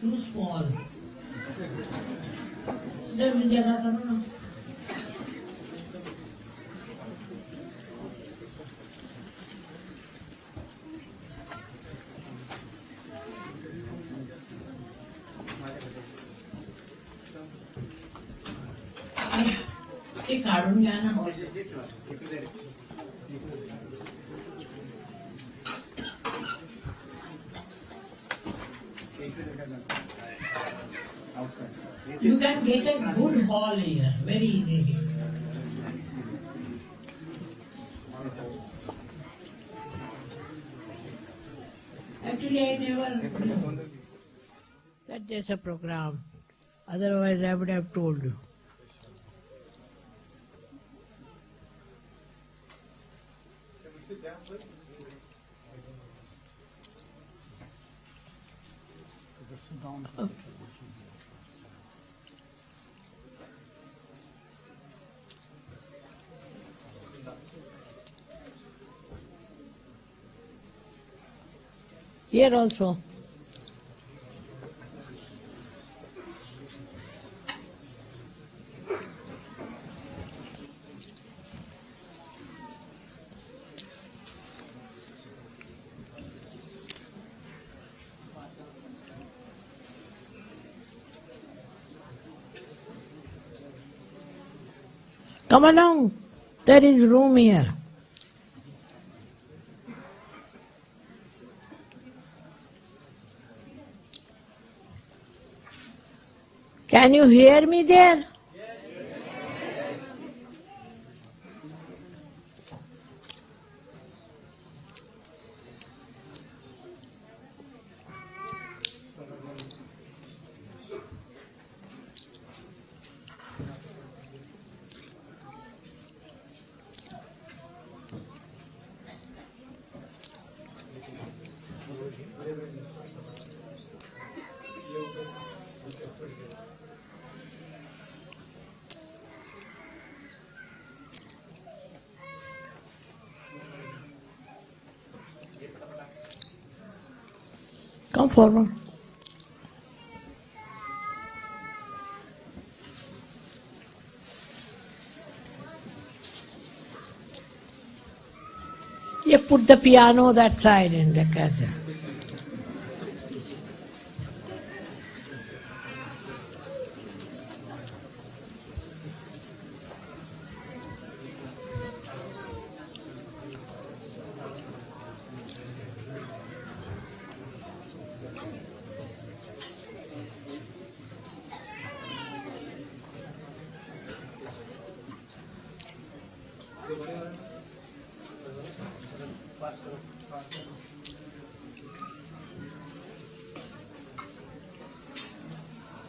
too small. जब जगह करो ना. ते काढून घ्या ना. You can get a good hall here very easily. Actually, I never knew that there's a program. Otherwise, I would have told you. Okay. Here also. Come along, there is room here. Can you hear me there? Come forward. You put the piano that side in the castle.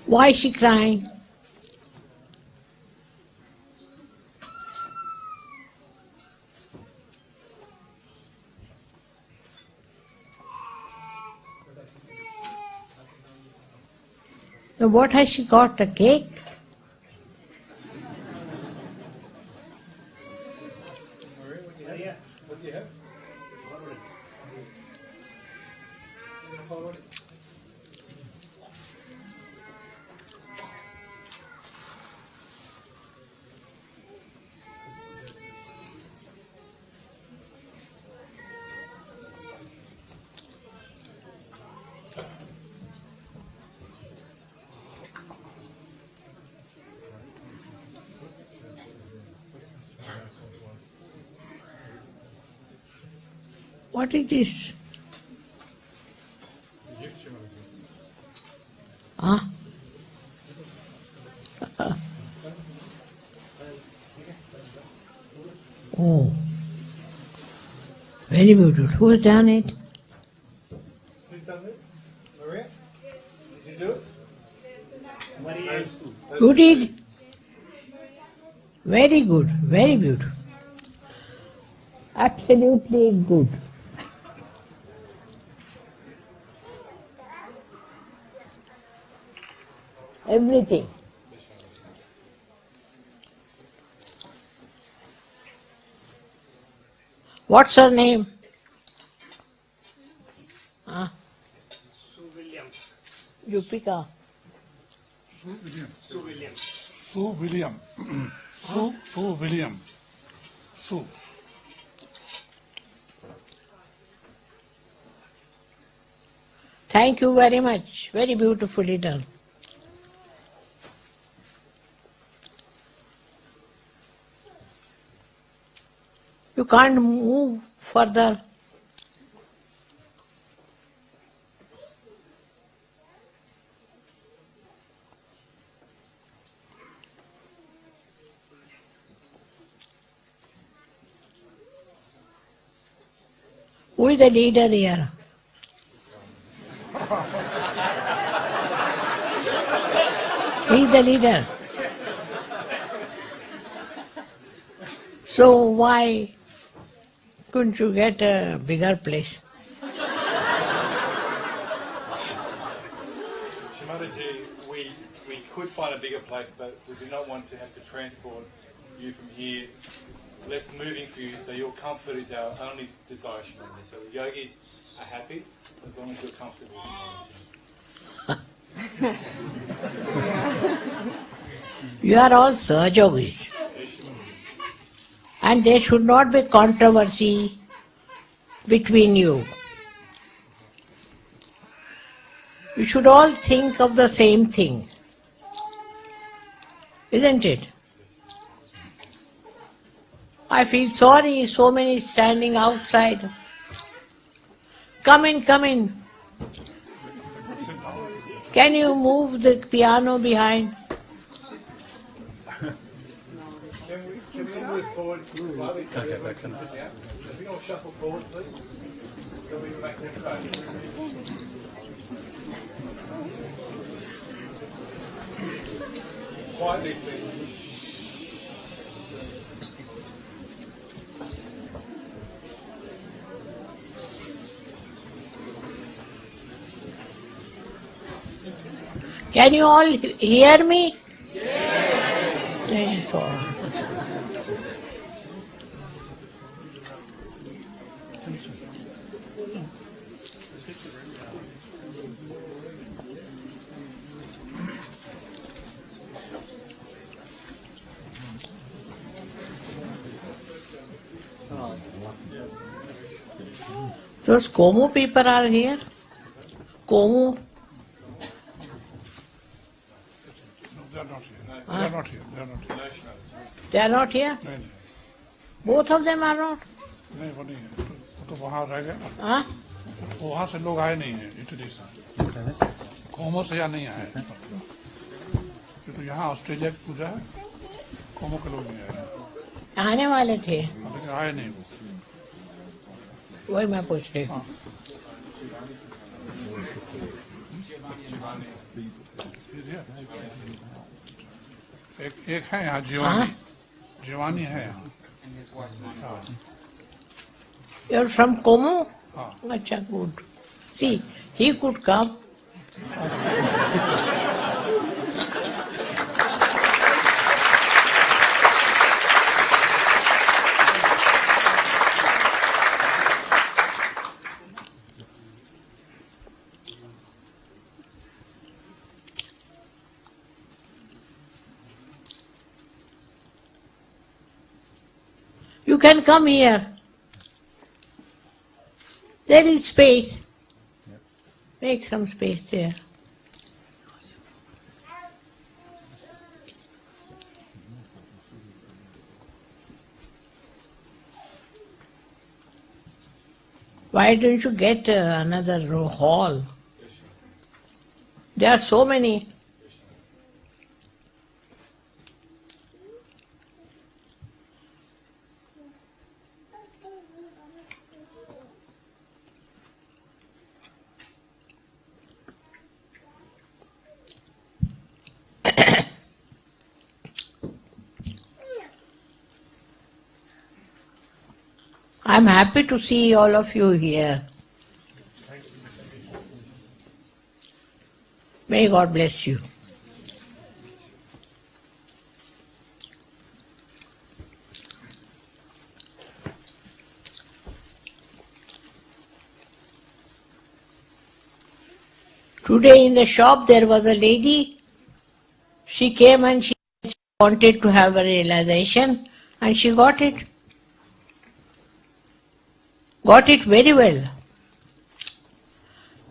Why is she crying? Now what has she got? A cake? What do you have? What is this? Huh? Oh, very beautiful. Who has done it? Who's done this? Maria? Did you do it? Maria. You did? Very good, very beautiful. Absolutely good. Everything. What's her name? Huh? Sue Williams. Yupika. Sue William. Sue William. Sue. Thank you very much. Very beautifully done. You can't move further. Who is the leader here? He is the leader. So why couldn't you get a bigger place? Shimadaji, we could find a bigger place, but we do not want to have to transport you from here. Less moving for you, so your comfort is our only desire, Shimadaji. So the yogis are happy as long as you're comfortable, Shimadaji. You are all Sahajogis. And there should not be controversy between you. You should all think of the same thing. Isn't it? I feel sorry, so many standing outside. Come in, come in. Can you move the piano behind? Can we all move forward slightly so everyone can sit down? Can we all shuffle forward, please? So we make this back. Quietly, please. Can you all hear me? Yes. Thank God. Those Como people are here? Como? They are not here. They are not here. They are not here. No, Shimadaji. They are not here? नहीं नहीं Both of them are not? नहीं वो नहीं है वो तो वहाँ रह गए ना Huh? वहाँ से लोग आए नहीं हैं इटली से कोमो से यहाँ नहीं आए तो यहाँ ऑस्ट्रेलिया की पूजा है कोमो के लोग नहीं आए हैं आने वाले थे, लेकिन आए नहीं वो वही मैं पूछ रही हूँ. एक है यहाँ जीवानी जीवानी है यहाँ हाँ You're from Como? हाँ Acha, good. See, he could come. You can come here. There is space. Make some space there. Why don't you get another hall? There are so many. I'm happy to see all of you here. May God bless you. Today in the shop there was a lady. She came and she wanted to have a realization and she got it. Got it very well.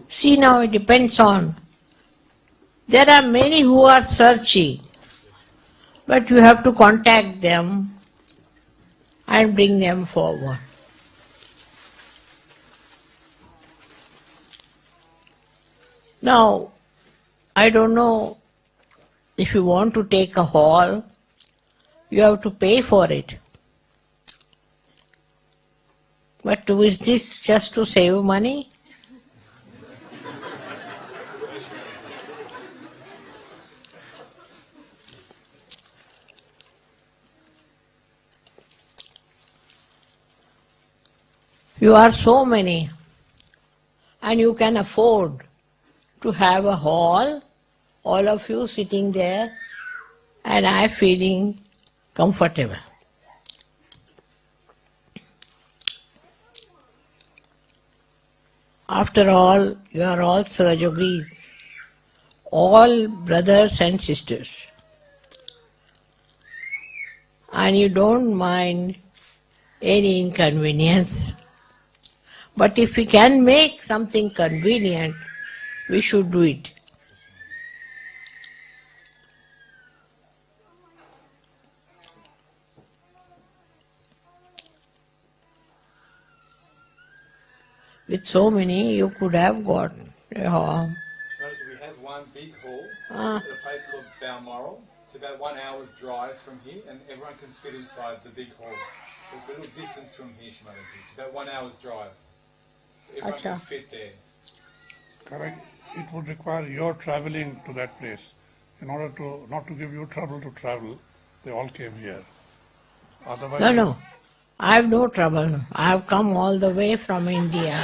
See, now it depends on. There are many who are searching, but you have to contact them and bring them forward. Now, I don't know, if you want to take a hall, you have to pay for it. But is this just to save money? You are so many, and you can afford to have a hall, all of you sitting there, and I feeling comfortable. After all, you are all Sahajogis, all brothers and sisters. And you don't mind any inconvenience. But if we can make something convenient, we should do it. With so many, you could have got a hall. Shimodaji, we have one big hall. It's at a place called Balmoral. It's about 1 hour's drive from here, and everyone can fit inside the big hall. It's a little distance from here, Shimodaji. It's about 1 hour's drive. Everyone can Acha. fit there. Correct. It would require your traveling to that place. In order to not to give you trouble to travel, they all came here. Otherwise, No. I have no trouble. I have come all the way from India.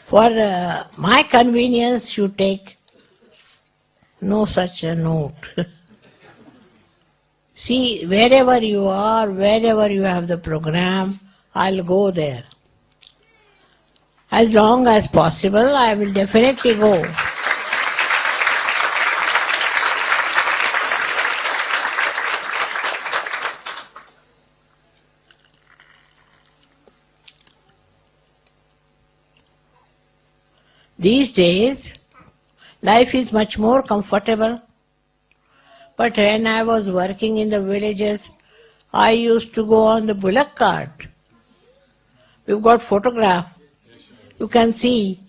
For my convenience, you take no such a note. See, wherever you are, wherever you have the program, I'll go there. As long as possible, I will definitely go. These days, life is much more comfortable. But when I was working in the villages, I used to go on the bullock cart. We've got photograph. You can see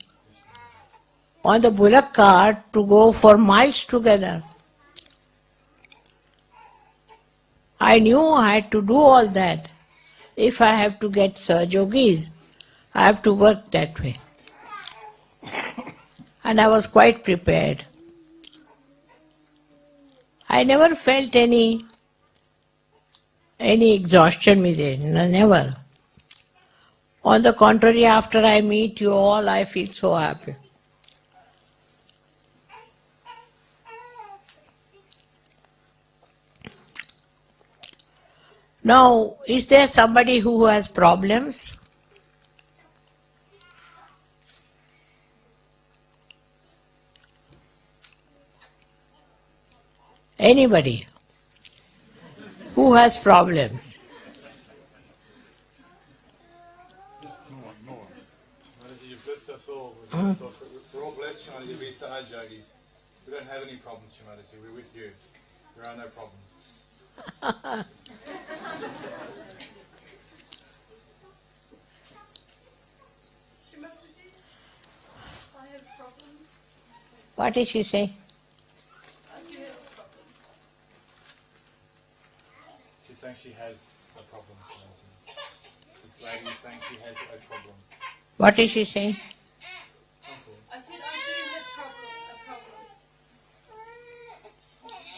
on the bullock cart to go for miles together. I knew I had to do all that. If I have to get Sahajogis, I have to work that way. And I was quite prepared. I never felt any exhaustion with it, never. On the contrary, after I meet you all, I feel so happy. Now, is there somebody who has problems? Anybody who has problems? no one. Shimodaji, you've blessed us all. We're all blessed, Shimodaji, to be Sahajogis. We don't have any problems, Shimodaji. We're with you. There are no problems. I have problems. What did she say? I do have problems. She's saying she has a problem, Shimodaji. This lady is saying she has a problem. What is she saying? I said I do have a problem.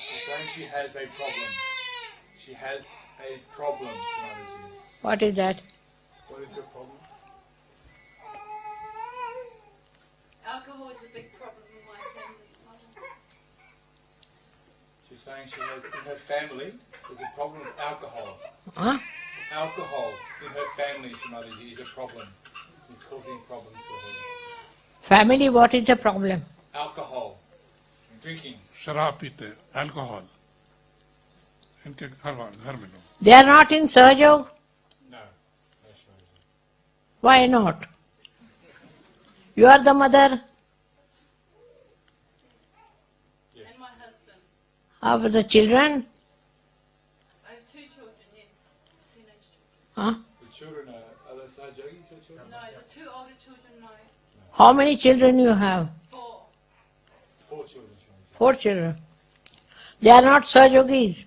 She's saying she has a problem. She has a problem, Shimodaji. What is that? What is your problem? Alcohol is a big problem in my family. She She's saying she has, in her family, there's a problem with alcohol. Huh? Alcohol in her family, Shrimataji, is a problem. It's causing problems for her. Family, what is the problem? Alcohol, drinking. शराब पीते, alcohol इनके घर में लोग They are not in Sahajog? No. No, Shrimataji. Why not? You are the mother Yes. And my husband. of the children? I have 2 children, yes. Teenage children. Huh? The children are they Sahajogis or children? No, the 2 older children, no. How many children you have? 4. 4 children, Shrimataji. 4 children. They are not Sahajogis.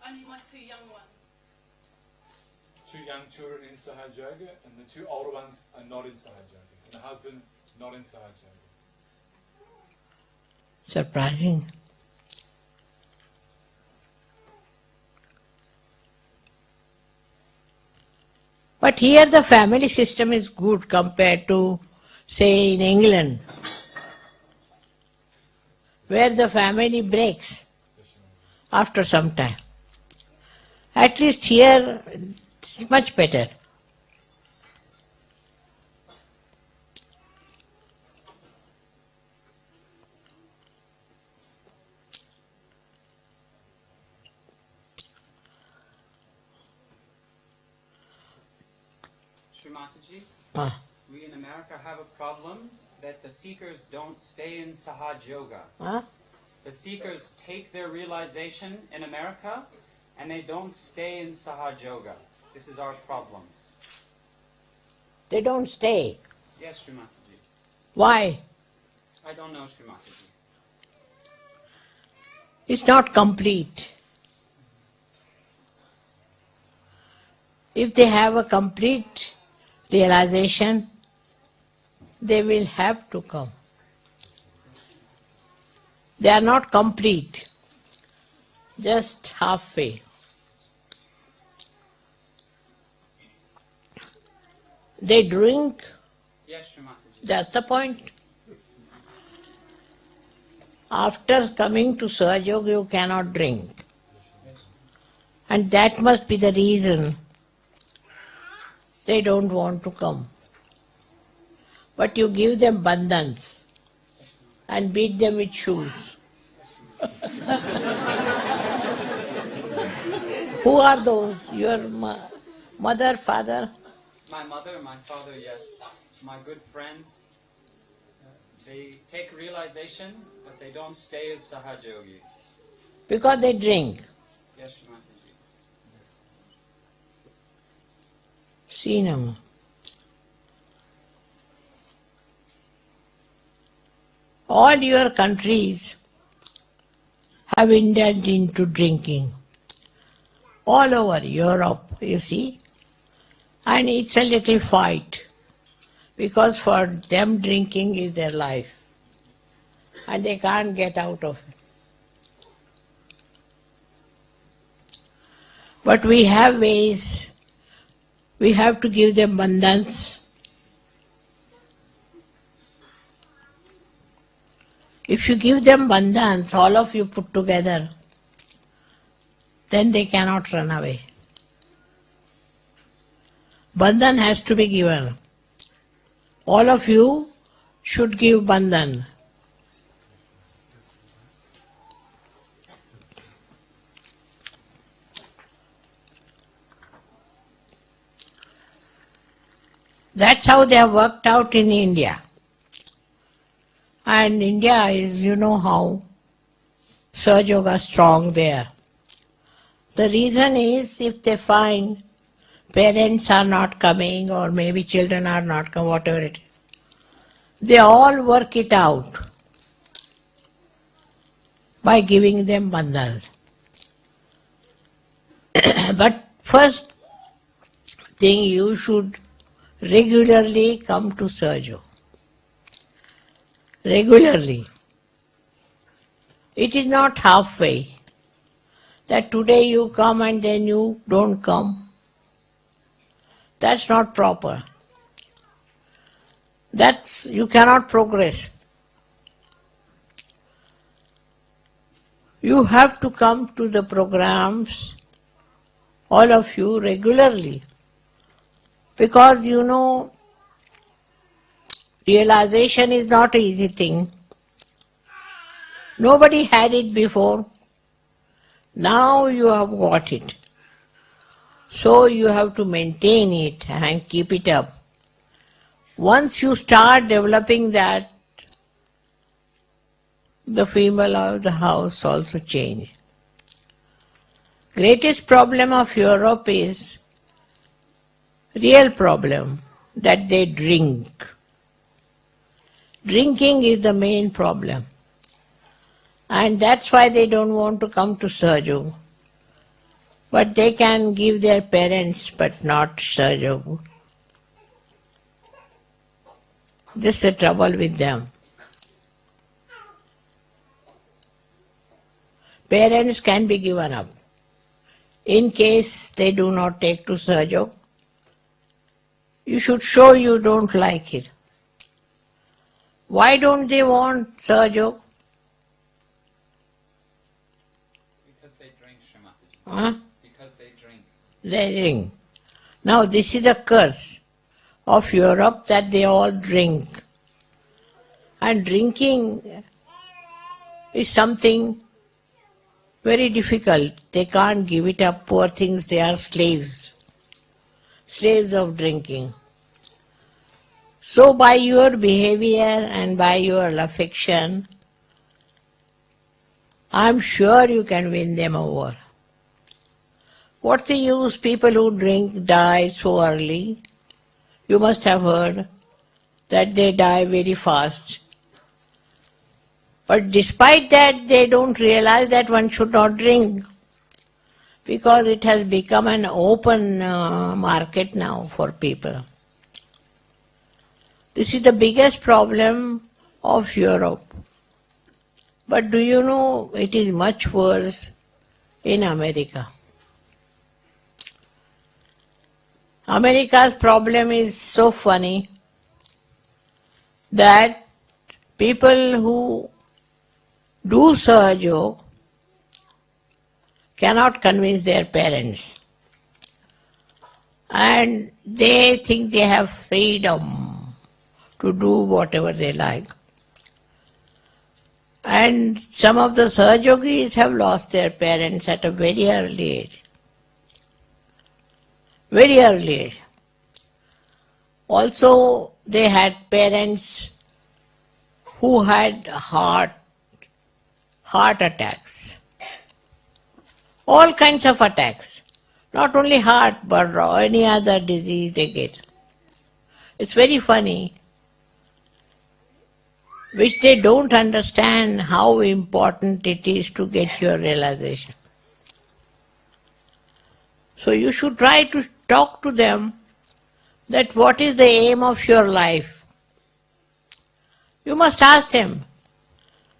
Only my 2 young ones. 2 young children in Sahajoga, and the 2 older ones are not in Sahajoga. And the husband not in Sahajoga. Surprising. But here the family system is good compared to, say, in England, where the family breaks after some time. At least here it's much better. Srimataji, Ah, we in America have a problem that the seekers don't stay in Sahaj Yoga. huh? The seekers take their realization in America and they don't stay in Sahaj Yoga. This is our problem. They don't stay. Yes, Srimataji. Why? I don't know, Srimataji. It's not complete. If they have a complete realization, they will have to come. They are not complete, just halfway. They drink, Yes, Srimataji. that's the point. After coming to Sahajog, you cannot drink. And that must be the reason they don't want to come. But you give them bandhans and beat them with shoes. Who are those? Your mother, father? My mother, my father, yes. My good friends. They take realization, but they don't stay as Sahaj Yogis. Because they drink. Yes, Srimataji. See now. All your countries have indulged into drinking. All over Europe, you see. And it's a little fight. Because for them drinking is their life. And they can't get out of it. But we have ways. We have to give them bandhans. If you give them bandhans, all of you put together, then they cannot run away. Bandhan has to be given. All of you should give bandhan. That's how they have worked out in India. And India is, you know how Sahaja Yoga strong there. The reason is if they find parents are not coming or maybe children are not coming, whatever it is, they all work it out by giving them bandhans. But first thing, you should regularly come to Sahaja. Regularly. It is not halfway, that today you come and then you don't come. That's not proper. You cannot progress. You have to come to the programs, all of you, regularly. Because you know, realization is not an easy thing. Nobody had it before. Now you have got it. So you have to maintain it and keep it up. Once you start developing that, the female of the house also change. Greatest problem of Europe is real problem, that they drink. Drinking is the main problem. And that's why they don't want to come to Sahaja. But they can give their parents, but not Sahaja. This is the trouble with them. Parents can be given up. In case they do not take to Sahaja, you should show you don't like it. Why don't they want Sahaja? Because they drink, Srimataji. Huh? Because they drink. They drink. Now this is a curse of Europe, that they all drink. And drinking is something very difficult. They can't give it up. Poor things, they are slaves. Slaves of drinking. So by your behavior and by your affection, I'm sure you can win them over. What's the use? People who drink die so early. You must have heard that they die very fast. But despite that, they don't realize that one should not drink, because it has become an open market now for people. This is the biggest problem of Europe. But do you know, it is much worse in America. America's problem is so funny that people who do Sahaja cannot convince their parents. And they think they have freedom to do whatever they like. And some of the Sahajogis have lost their parents at a very early age. Very early age. Also, they had parents who had heart attacks. All kinds of attacks. Not only heart, but any other disease they get. It's very funny, which they don't understand how important it is to get your realization. So you should try to talk to them that what is the aim of your life. You must ask them,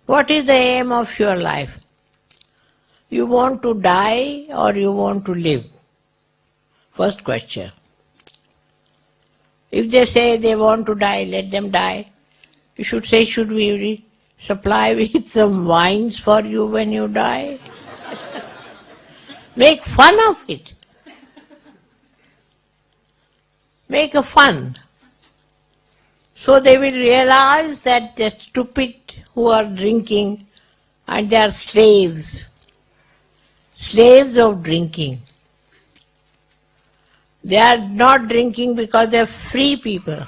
what is the aim of your life? You want to die or you want to live? First question. If they say they want to die, let them die. You should say, should we supply with some wines for you when you die? Make fun of it. Make a fun. So they will realize that they're stupid who are drinking and they are slaves. Slaves of drinking. They are not drinking because they are free people.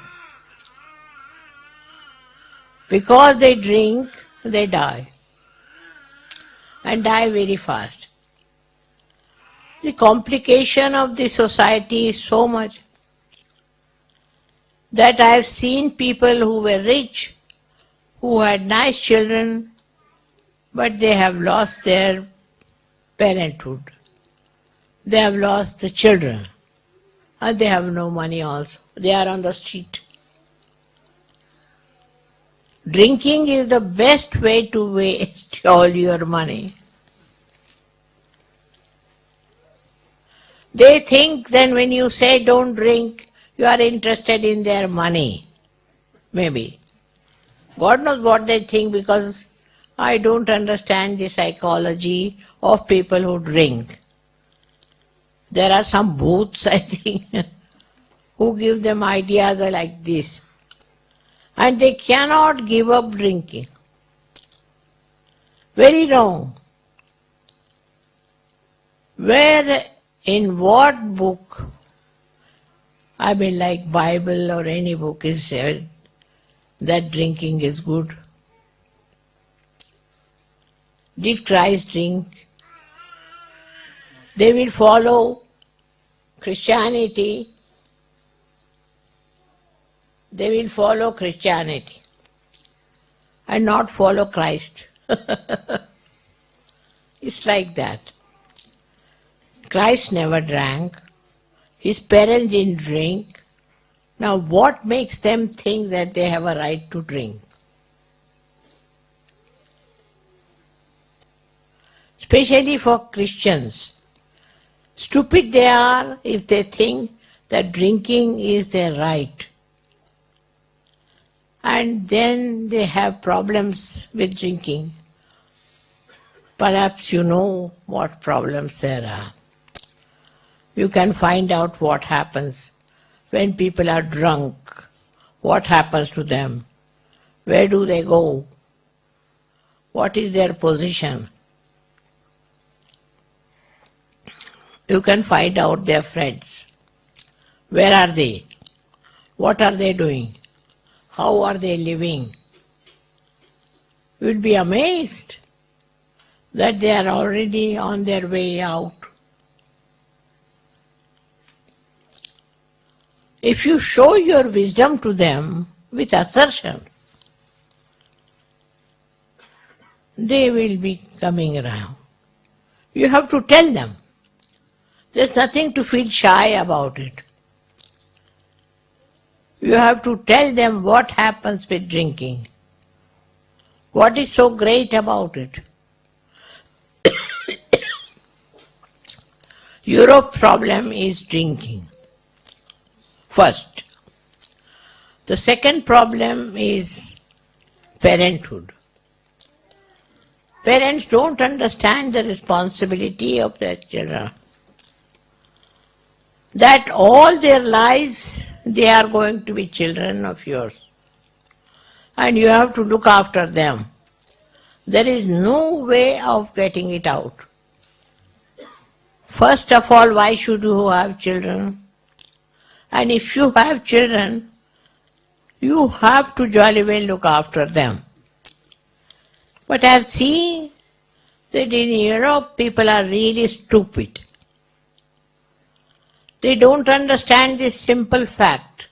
Because they drink, they die. And die very fast. The complication of the society is so much that I have seen people who were rich, who had nice children, but they have lost their parenthood. They have lost the children. And they have no money also. They are on the street. Drinking is the best way to waste all your money. They think then when you say don't drink, you are interested in their money. Maybe. God knows what they think, because I don't understand the psychology of people who drink. There are some booths, I think, who give them ideas like this. And they cannot give up drinking. Very wrong. Where, in what book, I mean like Bible or any book is said that drinking is good? Did Christ drink? They will follow Christianity. They will follow Christianity and not follow Christ. It's like that. Christ never drank. His parents didn't drink. Now what makes them think that they have a right to drink? Especially for Christians. Stupid they are if they think that drinking is their right. And then they have problems with drinking. Perhaps you know what problems there are. You can find out what happens when people are drunk. What happens to them? Where do they go? What is their position? You can find out their friends. Where are they? What are they doing? How are they living? You will be amazed that they are already on their way out. If you show your wisdom to them with assertion, they will be coming around. You have to tell them. There's nothing to feel shy about it. You have to tell them what happens with drinking. What is so great about it? Europe's problem is drinking. First. The second problem is parenthood. Parents don't understand the responsibility of their children. That all their lives they are going to be children of yours. And you have to look after them. There is no way of getting it out. First of all, why should you have children? And if you have children, you have to jolly well look after them. But I have seen that in Europe people are really stupid. They don't understand this simple fact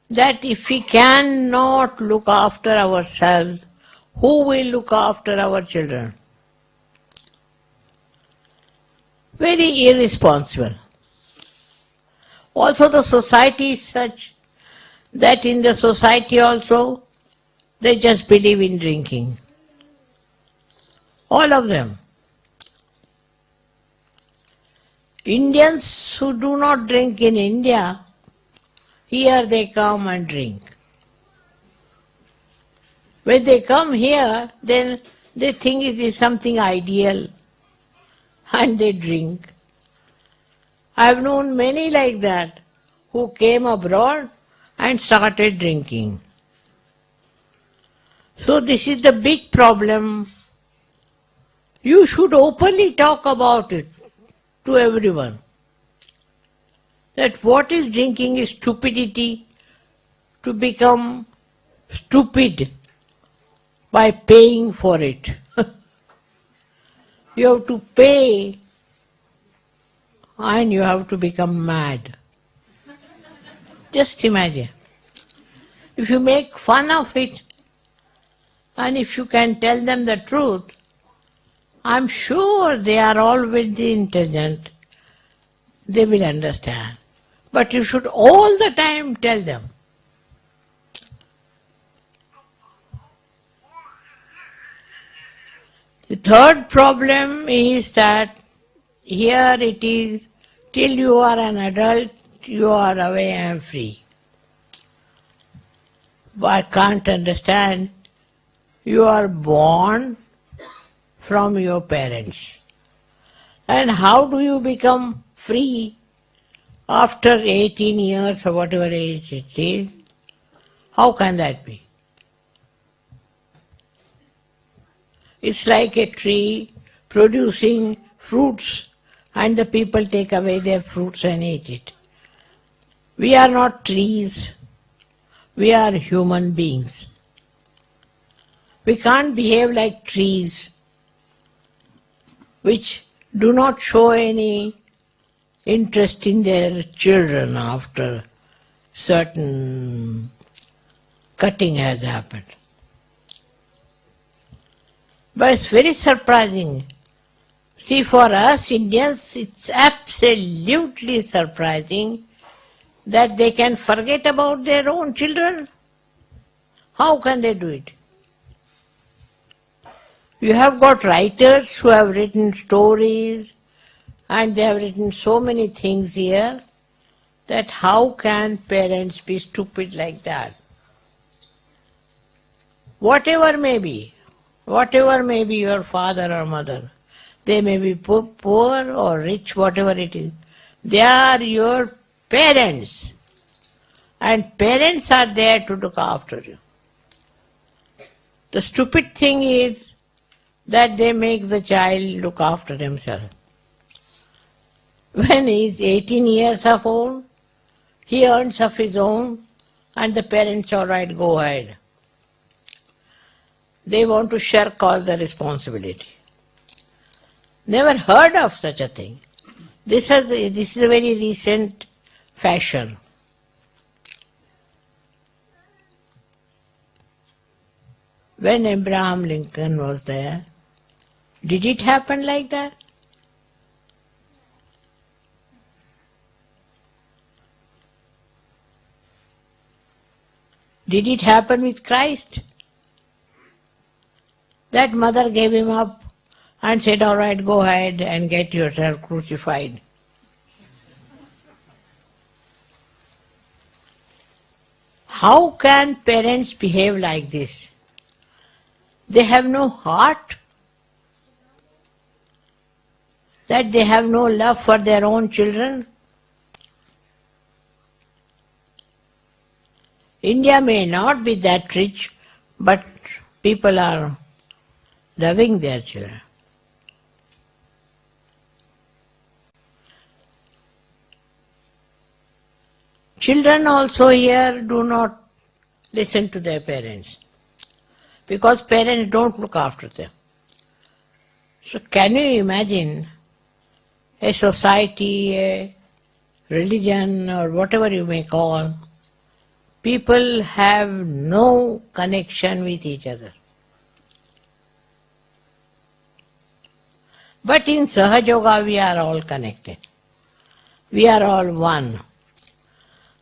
that if we cannot look after ourselves, who will look after our children? Very irresponsible. Also the society is such that in the society also they just believe in drinking. All of them. Indians who do not drink in India, here they come and drink. When they come here, then they think it is something ideal and they drink. I have known many like that who came abroad and started drinking. So this is the big problem. You should openly talk about it to everyone. That what is drinking is stupidity, to become stupid by paying for it. You have to pay and you have to become mad. Just imagine. If you make fun of it and if you can tell them the truth, I'm sure they are all very intelligent. They will understand. But you should all the time tell them. The third problem is that here it is, till you are an adult, you are away and free. I can't understand You are born from your parents. And how do you become free after 18 years or whatever age it is? How can that be? It's like a tree producing fruits and the people take away their fruits and eat it. We are not trees, we are human beings. We can't behave like trees which do not show any interest in their children after certain cutting has happened. But it's very surprising. See, for us Indians, it's absolutely surprising that they can forget about their own children. How can they do it? You have got writers who have written stories and they have written so many things here that how can parents be stupid like that? Whatever may be your father or mother, they may be poor or rich, whatever it is, they are your parents. And parents are there to look after you. The stupid thing is that they make the child look after himself. When he is 18 years of old, he earns of his own and the parents, all right, go ahead. They want to shirk all the responsibility. Never heard of such a thing. This is a very recent fashion. When Abraham Lincoln was there, did it happen like that? Did it happen with Christ? That mother gave him up and said, all right, go ahead and get yourself crucified. How can parents behave like this? They have no heart, that they have no love for their own children. India may not be that rich, but people are loving their children. Children also here do not listen to their parents, because parents don't look after them. So can you imagine a society, a religion, or whatever you may call, people have no connection with each other. But in Sahaja Yoga we are all connected. We are all one.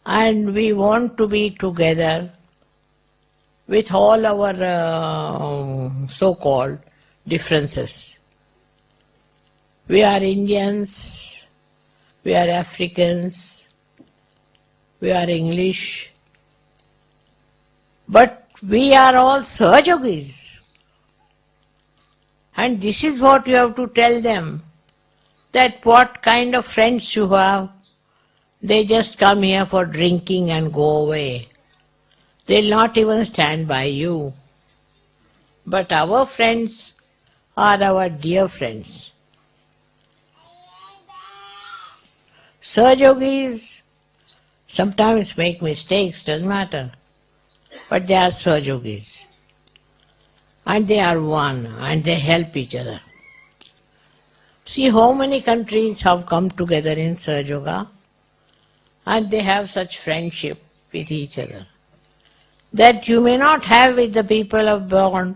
And we want to be together with all our so-called differences. We are Indians, we are Africans, we are English, but we are all Sahajogis. And this is what you have to tell them, that what kind of friends you have. They just come here for drinking and go away. They'll not even stand by you. But our friends are our dear friends. Sahajogis sometimes make mistakes, doesn't matter. But they are Sahajogis. And they are one, and they help each other. See how many countries have come together in Sahaja Yoga, and they have such friendship with each other that you may not have with the people of born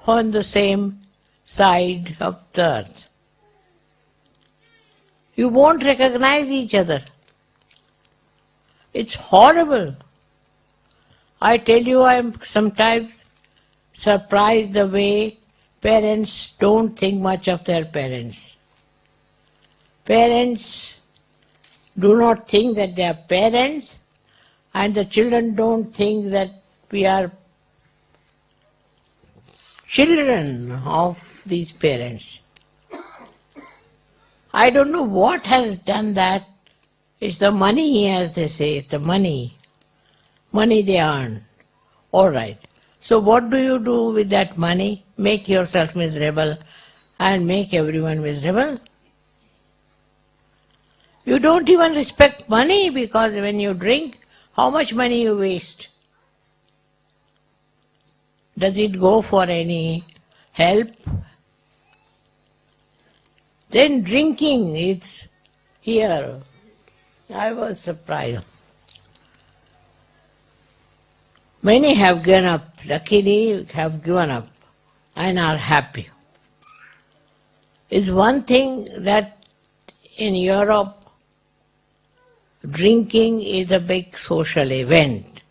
on the same side of the earth. You won't recognize each other. It's horrible. I tell you, I am sometimes surprised the way parents don't think much of their parents. Parents do not think that they are parents, and the children don't think that we are children of these parents. I don't know what has done that. It's the money, as they say, it's the money. Money they earn. All right. So what do you do with that money? Make yourself miserable and make everyone miserable? You don't even respect money, because when you drink, how much money you waste? Does it go for any help? Then drinking is here. I was surprised. Many have given up, luckily have given up and are happy. It's one thing that in Europe, drinking is a big social event.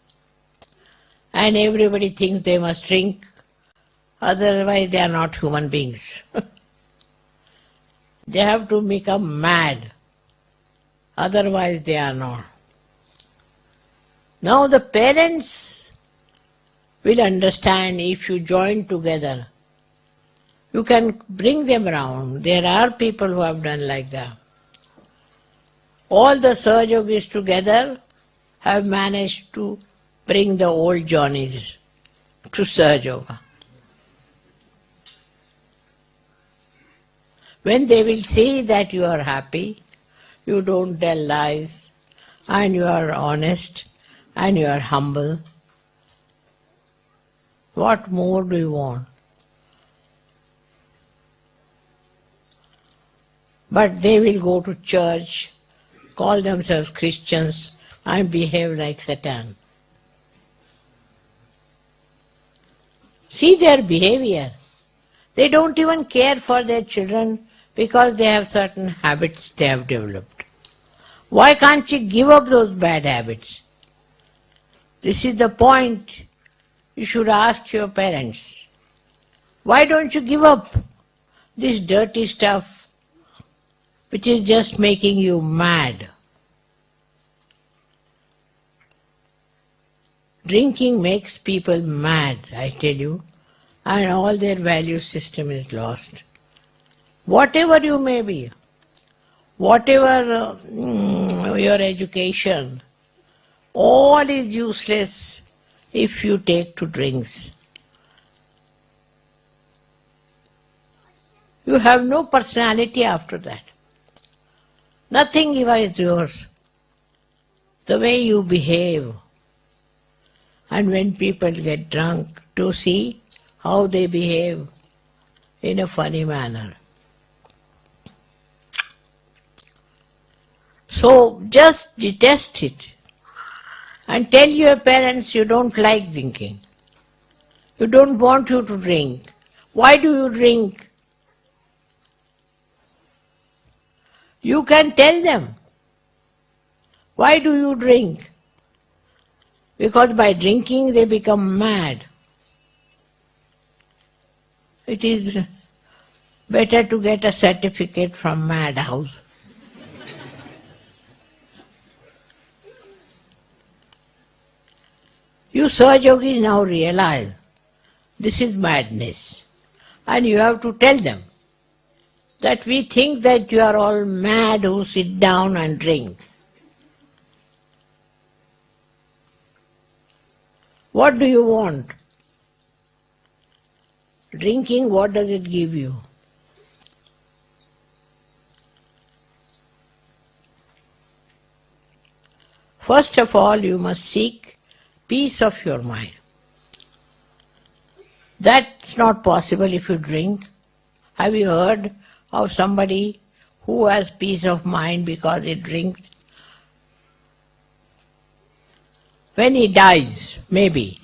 And everybody thinks they must drink, otherwise they are not human beings. They have to become mad, otherwise they are not. Now the parents will understand if you join together. You can bring them around. There are people who have done like that. All the Sahaja Yogis together have managed to bring the old Johnnies to Sahaja Yoga. When they will see that you are happy, you don't tell lies, and you are honest, and you are humble, what more do you want? But they will go to church, call themselves Christians, and behave like Satan. See their behavior. They don't even care for their children because they have certain habits they have developed. Why can't you give up those bad habits? This is the point you should ask your parents. Why don't you give up this dirty stuff which is just making you mad? Drinking makes people mad, I tell you, and all their value system is lost. Whatever you may be, whatever your education, all is useless if you take to drinks. You have no personality after that. Nothing is yours. The way you behave. And when people get drunk, to see how they behave in a funny manner. So just detest it and tell your parents you don't like drinking. You don't want you to drink. Why do you drink? You can tell them. Why do you drink? Because by drinking they become mad. It is better to get a certificate from Madhouse. You Sahaja Yogis now realize this is madness, and you have to tell them that we think that you are all mad who sit down and drink. What do you want? Drinking, what does it give you? First of all, you must seek peace of your mind. That's not possible if you drink. Have you heard of somebody who has peace of mind because he drinks? When he dies, maybe.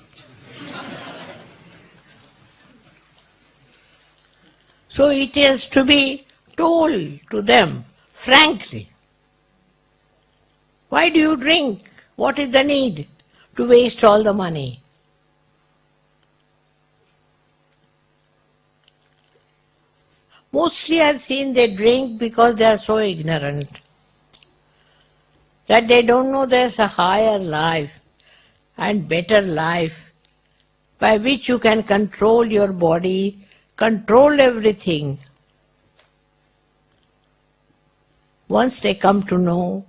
So it is to be told to them frankly. Why do you drink? What is the need to waste all the money? Mostly I've seen they drink because they are so ignorant that they don't know there's a higher life and better life by which you can control your body, control everything. Once they come to know,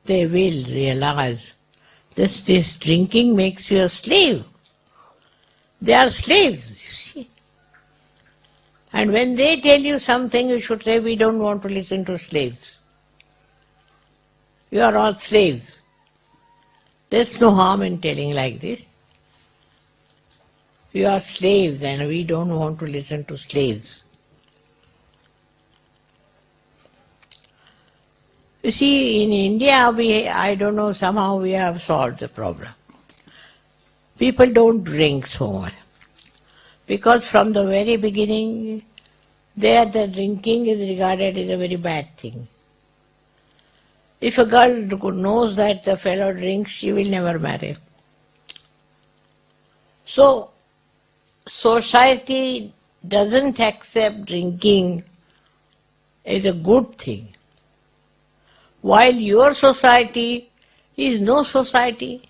they will realize this drinking makes you a slave. They are slaves, you see. And when they tell you something, you should say, we don't want to listen to slaves. You are all slaves. There's no harm in telling like this. You are slaves and we don't want to listen to slaves. You see, in India, I don't know, somehow we have solved the problem. People don't drink so much. Because from the very beginning, there the drinking is regarded as a very bad thing. If a girl knows that the fellow drinks, she will never marry. So, society doesn't accept drinking as a good thing. While your society is no society,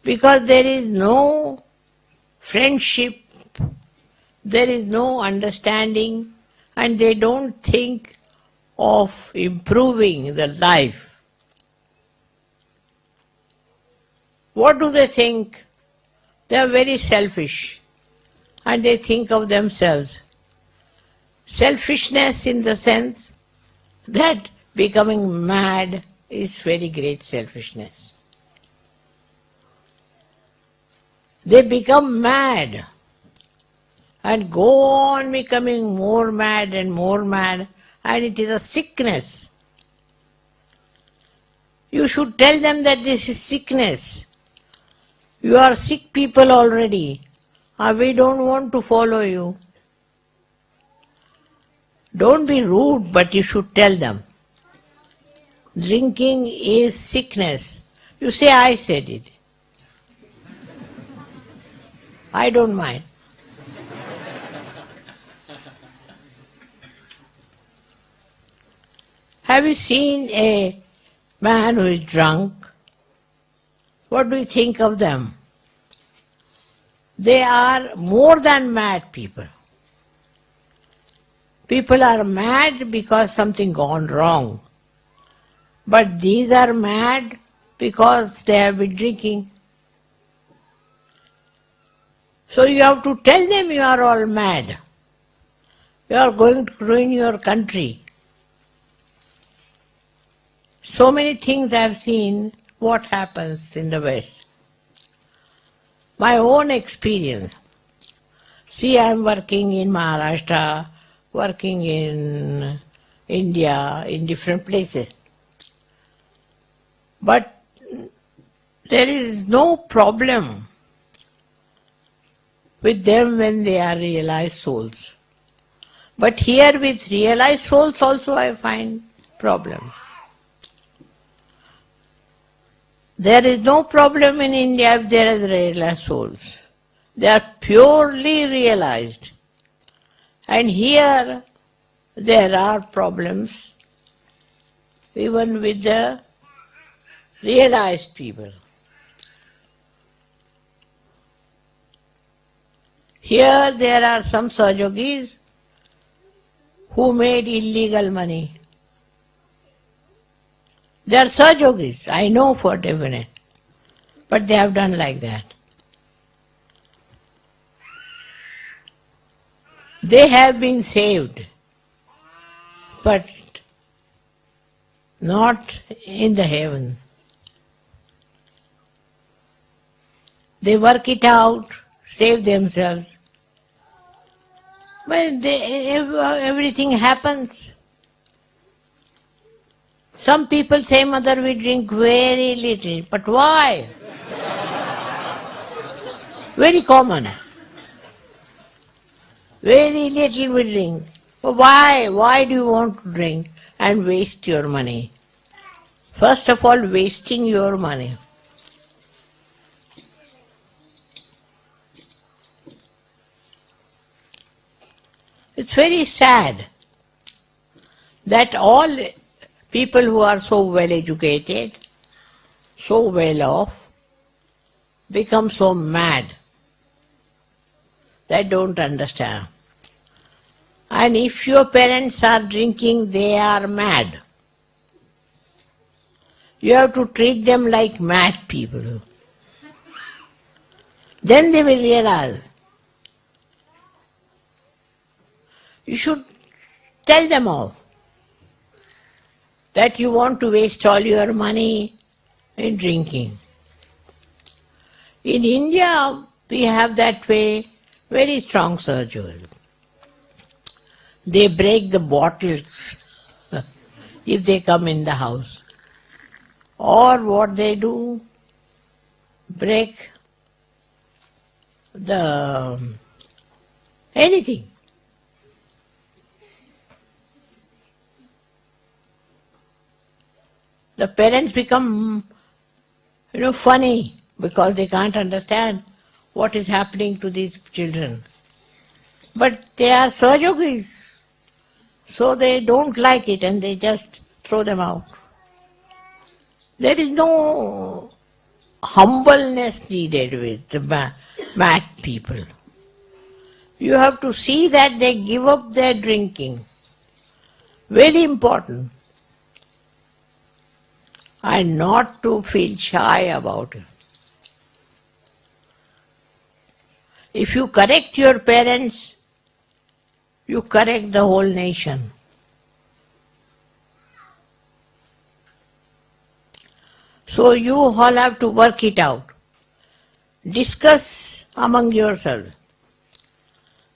because there is no friendship, there is no understanding, and they don't think of improving the life. What do they think? They are very selfish and they think of themselves. Selfishness in the sense that becoming mad is very great selfishness. They become mad and go on becoming more mad, and it is a sickness. You should tell them that this is sickness. You are sick people already. We don't want to follow you. Don't be rude, but you should tell them. Drinking is sickness. You say, I said it. I don't mind. Have you seen a man who is drunk? What do you think of them? They are more than mad people. People are mad because something gone wrong. But these are mad because they have been drinking. So you have to tell them you are all mad. You are going to ruin your country. So many things I have seen what happens in the West. My own experience. See, I am working in Maharashtra, working in India, in different places. But there is no problem with them when they are realized souls. But here with realized souls also I find problem. There is no problem in India if there is realized souls. They are purely realized. And here there are problems even with the realized people. Here there are some Sahajogis who made illegal money. They are Sahajogis, I know for definite, but they have done like that. They have been saved, but not in the heaven. They work it out, save themselves. But everything happens. Some people say, Mother, we drink very little. But why? Very common. Very little we drink. But why? Why do you want to drink and waste your money? First of all, wasting your money. It's very sad that all people who are so well educated, so well off, become so mad that don't understand. And if your parents are drinking, they are mad. You have to treat them like mad people. Then they will realize. You should tell them all that you want to waste all your money in drinking. In India, we have that way very strong surgery. They break the bottles if they come in the house. Or what they do, break the anything. The parents become, funny because they can't understand what is happening to these children. But they are Sahajogis, so they don't like it and they just throw them out. There is no humbleness needed with the mad people. You have to see that they give up their drinking. Very important. And not to feel shy about it. If you correct your parents, you correct the whole nation. So you all have to work it out. Discuss among yourselves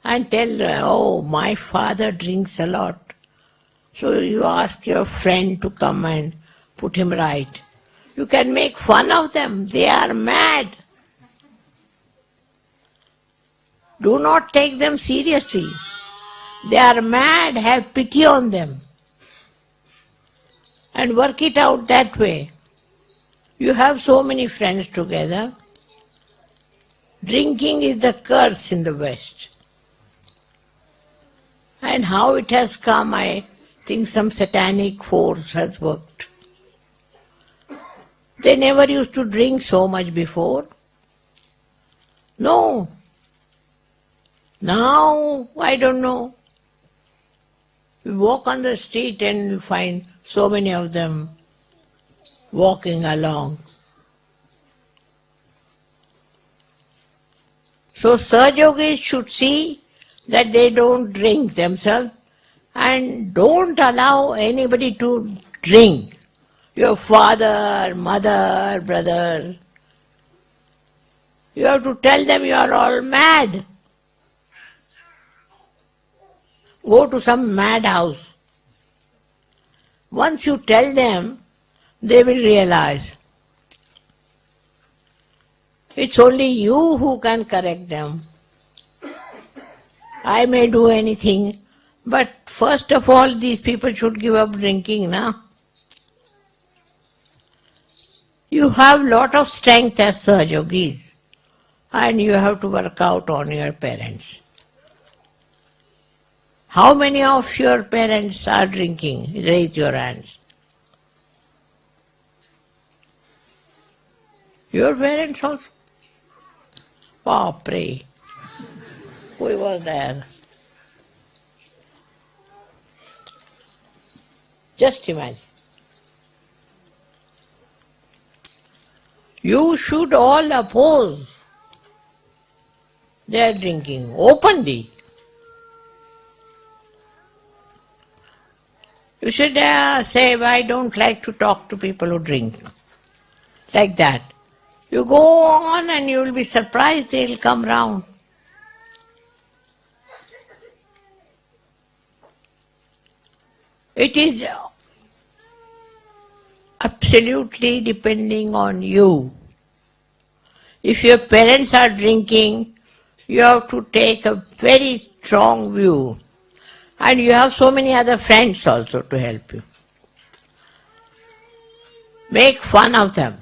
and tell, oh, my father drinks a lot. So you ask your friend to come and put him right. You can make fun of them. They are mad. Do not take them seriously. They are mad. Have pity on them. And work it out that way. You have so many friends together. Drinking is the curse in the West. And how it has come, I think some satanic force has worked. They never used to drink so much before. No. Now, I don't know. You walk on the street and you find so many of them walking along. So Sahajogis should see that they don't drink themselves and don't allow anybody to drink. Your father, mother, brother. You have to tell them you are all mad. Go to some mad house. Once you tell them, they will realize. It's only you who can correct them. I may do anything, but first of all, these people should give up drinking now. You have lot of strength as Sahajogis, and you have to work out on your parents. How many of your parents are drinking? Raise your hands. Your parents also? Oh, pray. We were there. Just imagine. You should all oppose their drinking openly. You should say, I don't like to talk to people who drink. Like that. You go on and you will be surprised they will come round. It is absolutely depending on you. If your parents are drinking, you have to take a very strong view. And you have so many other friends also to help you. Make fun of them.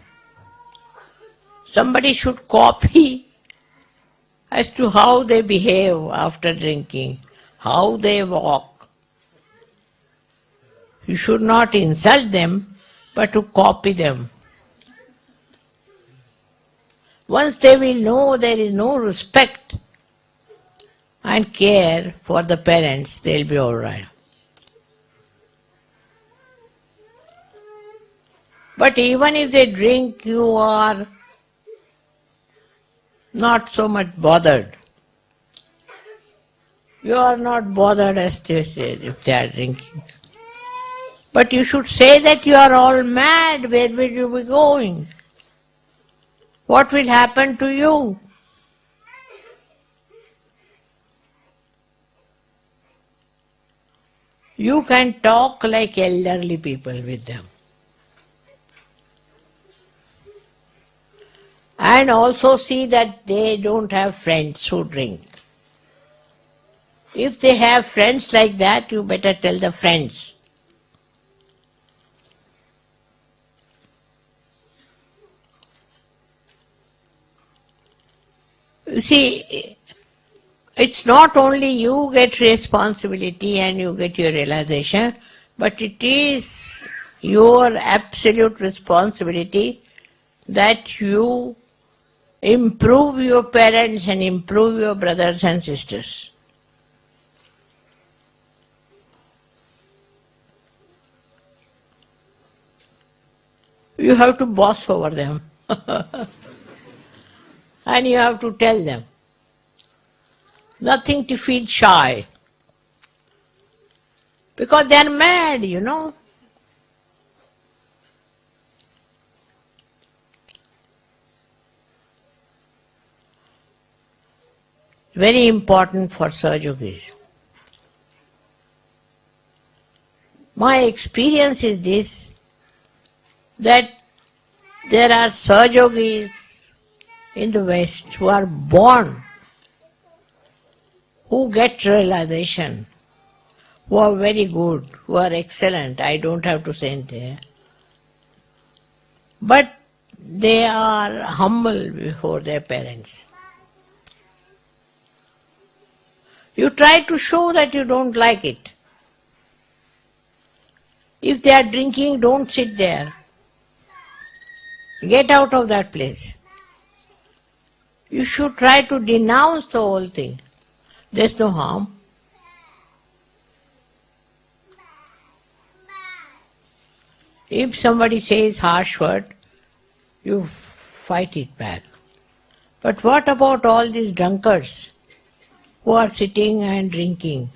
Somebody should copy as to how they behave after drinking, how they walk. You should not insult them, but to copy them. Once they will know there is no respect, and care for the parents, they'll be all right. But even if they drink, you are not so much bothered. You are not bothered as they say if they are drinking. But you should say that you are all mad. Where will you be going? What will happen to you? You can talk like elderly people with them. And also see that they don't have friends who drink. If they have friends like that, you better tell the friends. You see, it's not only you get responsibility and you get your realization, but it is your absolute responsibility that you improve your parents and improve your brothers and sisters. You have to boss over them. And you have to tell them. Nothing to feel shy. Because they are mad, you know. Very important for Sahajogis. My experience is this, that there are Sahajogis in the West who are born, who get realization, who are very good, who are excellent, I don't have to say anything. But they are humble before their parents. You try to show that you don't like it. If they are drinking, don't sit there. Get out of that place. You should try to denounce the whole thing. There's no harm. If somebody says harsh word, you fight it back. But what about all these drunkards who are sitting and drinking?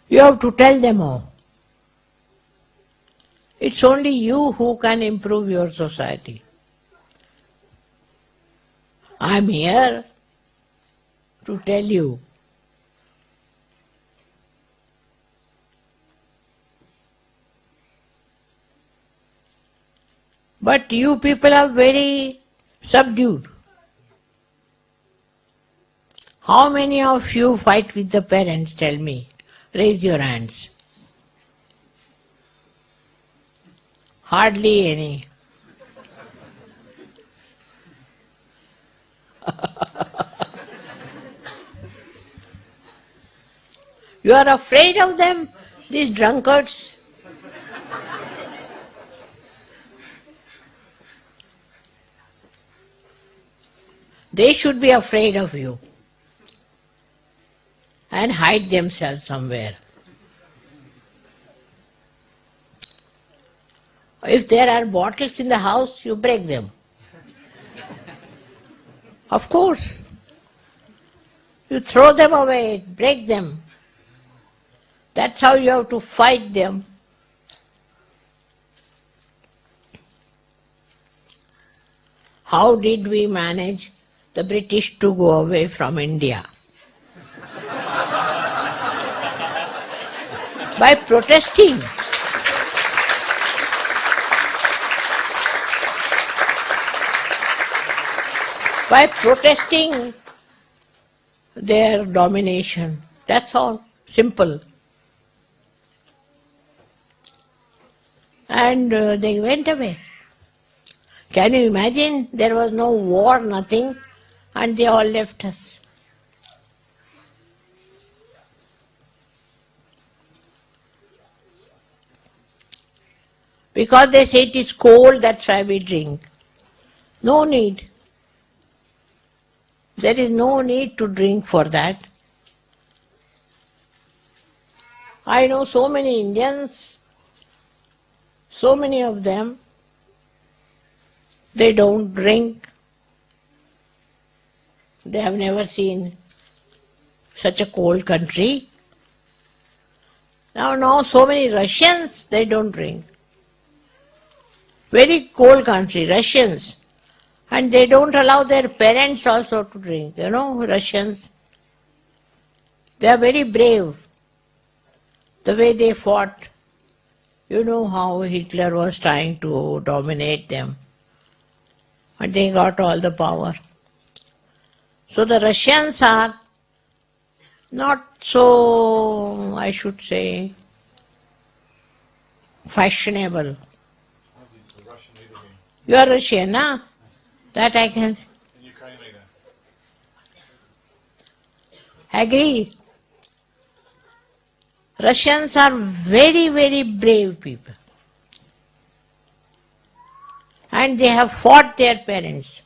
You have to tell them all. It's only you who can improve your society. I'm here to tell you. But you people are very subdued. How many of you fight with the parents? Tell me. Raise your hands. Hardly any. You are afraid of them, these drunkards? They should be afraid of you and hide themselves somewhere. If there are bottles in the house, you break them. Of course. You throw them away, break them. That's how you have to fight them. How did we manage the British to go away from India? By protesting. By protesting their domination. That's all. Simple. And they went away. Can you imagine? There was no war, nothing, and they all left us. Because they say it is cold, that's why we drink. No need. There is no need to drink for that. I know so many Indians, so many of them, they don't drink. They have never seen such a cold country. Now so many Russians, they don't drink. Very cold country, Russians. And they don't allow their parents also to drink, Russians. They are very brave. The way they fought, you know how Hitler was trying to dominate them. And they got all the power. So the Russians are not so, I should say, fashionable. You are Russian, huh? That I can say. In Ukraine leader. Agree. Russians are very, very brave people. And they have fought their parents.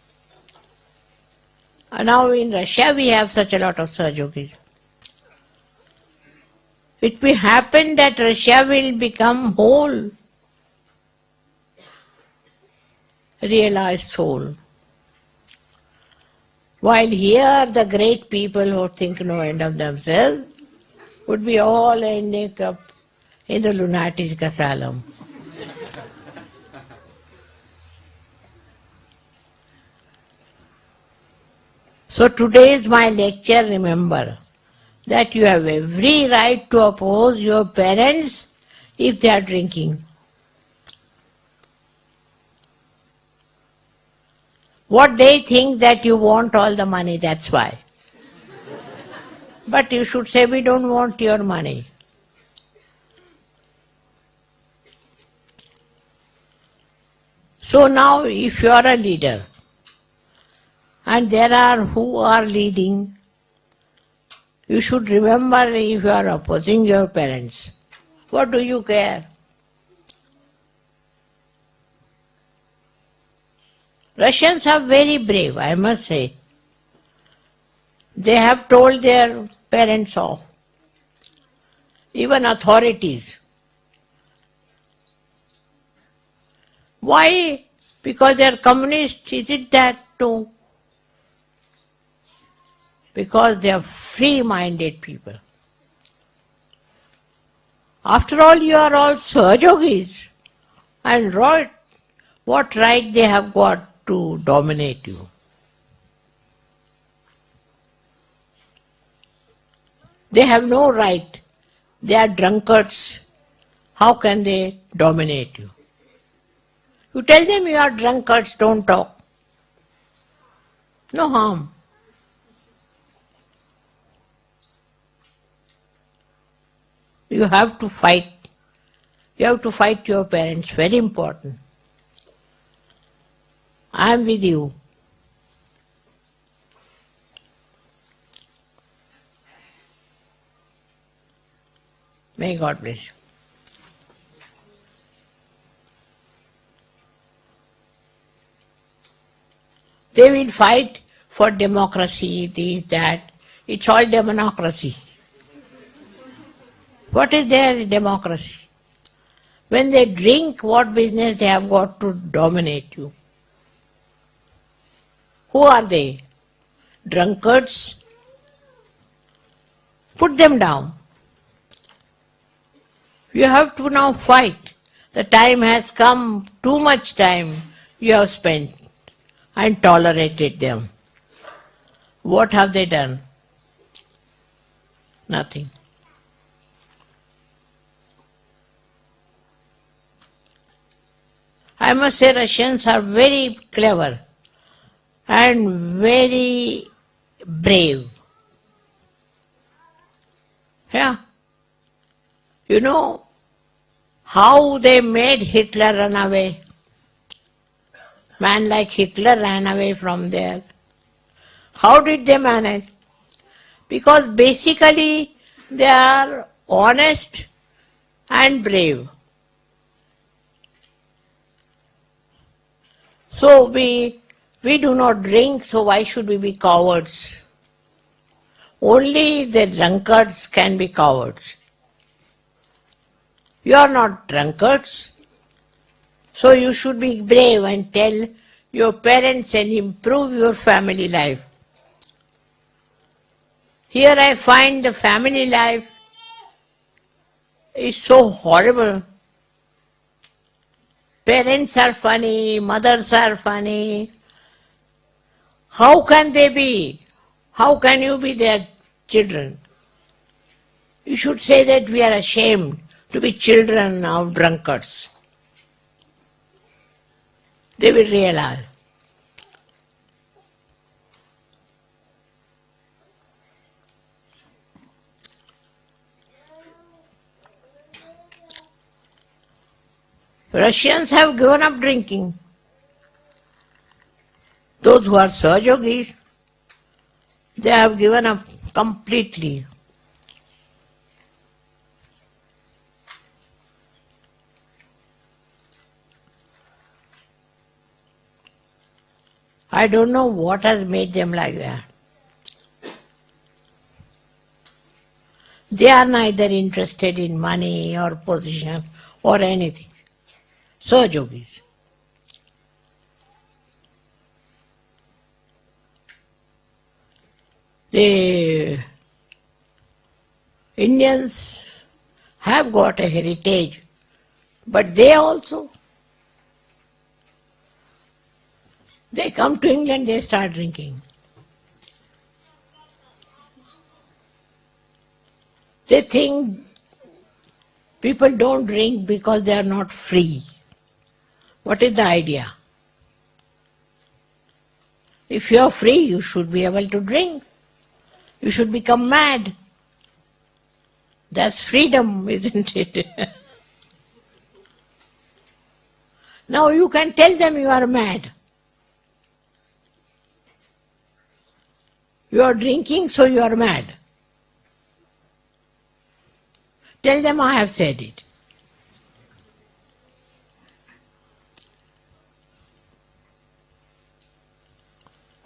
And now in Russia we have such a lot of Sahajogis. It will happen that Russia will become whole, realized soul. While here the great people who think no end of themselves would be all ending up in the lunatic asylum. So today's my lecture, remember that you have every right to oppose your parents if they are drinking. What they think that you want all the money, that's why. But you should say, we don't want your money. So now if you are a leader, and there are who are leading, you should remember if you are opposing your parents. What do you care? Russians are very brave, I must say. They have told their parents off, even authorities. Why? Because they are communists, is it that too? Because they are free-minded people. After all, you are all Sahajogis. And what right they have got to dominate you? They have no right. They are drunkards. How can they dominate you? You tell them you are drunkards, don't talk. No harm. You have to fight. You have to fight your parents, very important. I am with you. May God bless you. They will fight for democracy, this, that. It's all democracy. What is their democracy? When they drink, what business they have got to dominate you? Who are they? Drunkards? Put them down. You have to now fight. The time has come, too much time you have spent and tolerated them. What have they done? Nothing. I must say Russians are very clever and very brave. Yeah. You know how they made Hitler run away? Man like Hitler ran away from there. How did they manage? Because basically they are honest and brave. So we do not drink, so why should we be cowards? Only the drunkards can be cowards. You are not drunkards. So you should be brave and tell your parents and improve your family life. Here I find the family life is so horrible. Parents are funny, mothers are funny. How can they be? How can you be their children? You should say that we are ashamed to be children of drunkards. They will realize. Russians have given up drinking. Those who are Sahajogis, they have given up completely. I don't know what has made them like that. They are neither interested in money or position or anything. Sahajogis. The Indians have got a heritage, but they also, they come to England, they start drinking. They think people don't drink because they are not free. What is the idea? If you are free, you should be able to drink. You should become mad. That's freedom, isn't it? Now you can tell them you are mad. You are drinking, so you are mad. Tell them I have said it.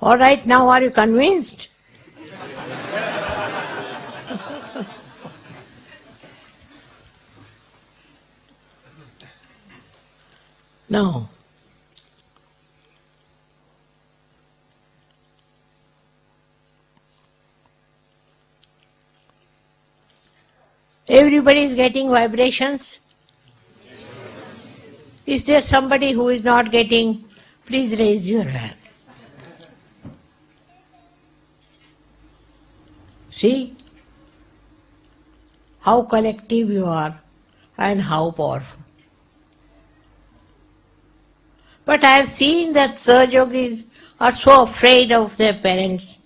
All right, now are you convinced? No. Everybody is getting vibrations? Is there somebody who is not getting? Please raise your hand. See how collective you are and how powerful. But I have seen that Sahajogis are so afraid of their parents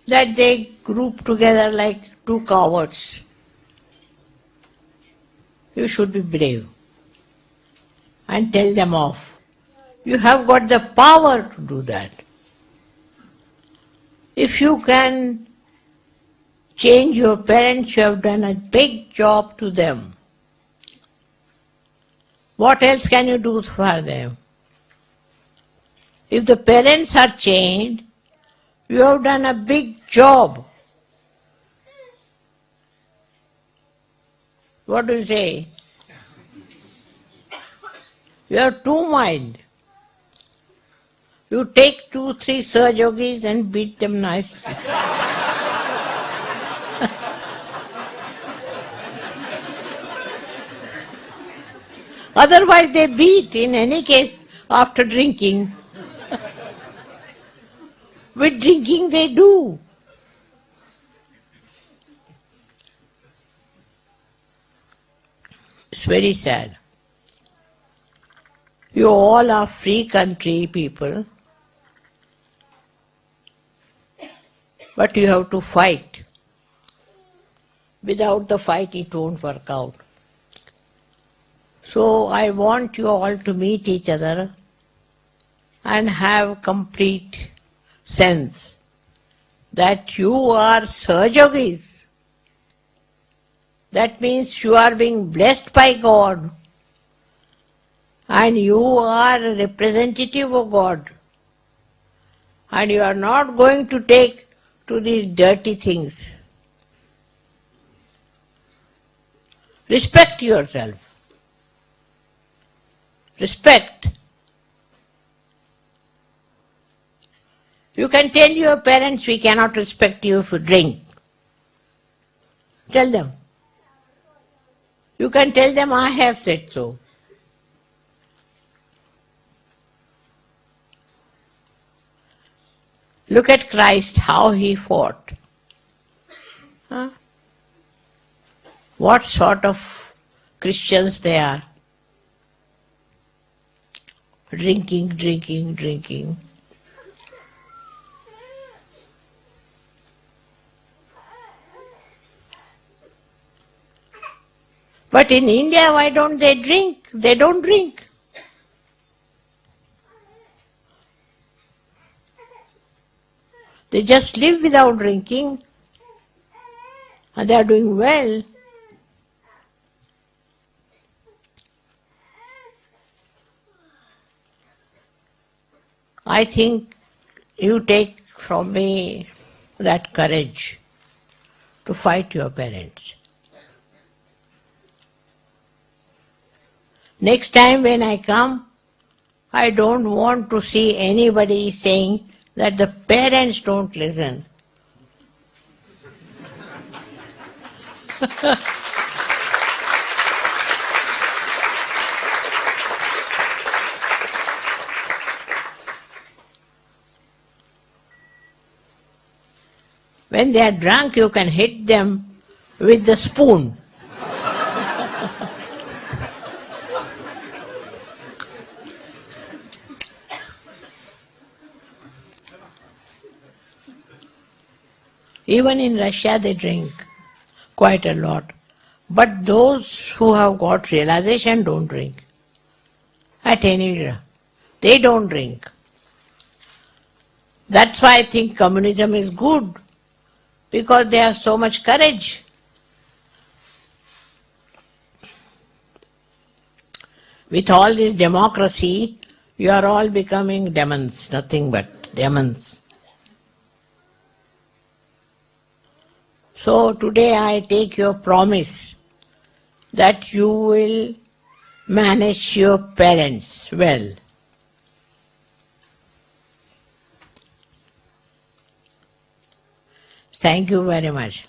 that they group together like two cowards. You should be brave and tell them off. You have got the power to do that. If you can change your parents, you have done a big job to them. What else can you do for them? If the parents are changed, you have done a big job. What do you say? You have two minds. You take 2-3 Sahajogis and beat them nicely. Otherwise they beat in any case after drinking. With drinking they do. It's very sad. You all are free country people, but you have to fight. Without the fight it won't work out. So I want you all to meet each other and have complete sense that you are Sahajogis. That means you are being blessed by God and you are a representative of God. And you are not going to take to these dirty things. Respect yourself. Respect. You can tell your parents, we cannot respect you if you drink. Tell them. You can tell them, I have said so. Look at Christ, how he fought. Huh? What sort of Christians they are? Drinking, drinking, drinking. But in India, why don't they drink? They don't drink. They just live without drinking, and they are doing well. I think you take from me that courage to fight your parents. Next time when I come, I don't want to see anybody saying that the parents don't listen. When they are drunk, you can hit them with the spoon. Even in Russia they drink quite a lot. But those who have got realization don't drink. At any rate, they don't drink. That's why I think communism is good, because they have so much courage. With all this democracy, you are all becoming demons, nothing but demons. So today I take your promise that you will manage your parents well. Thank you very much.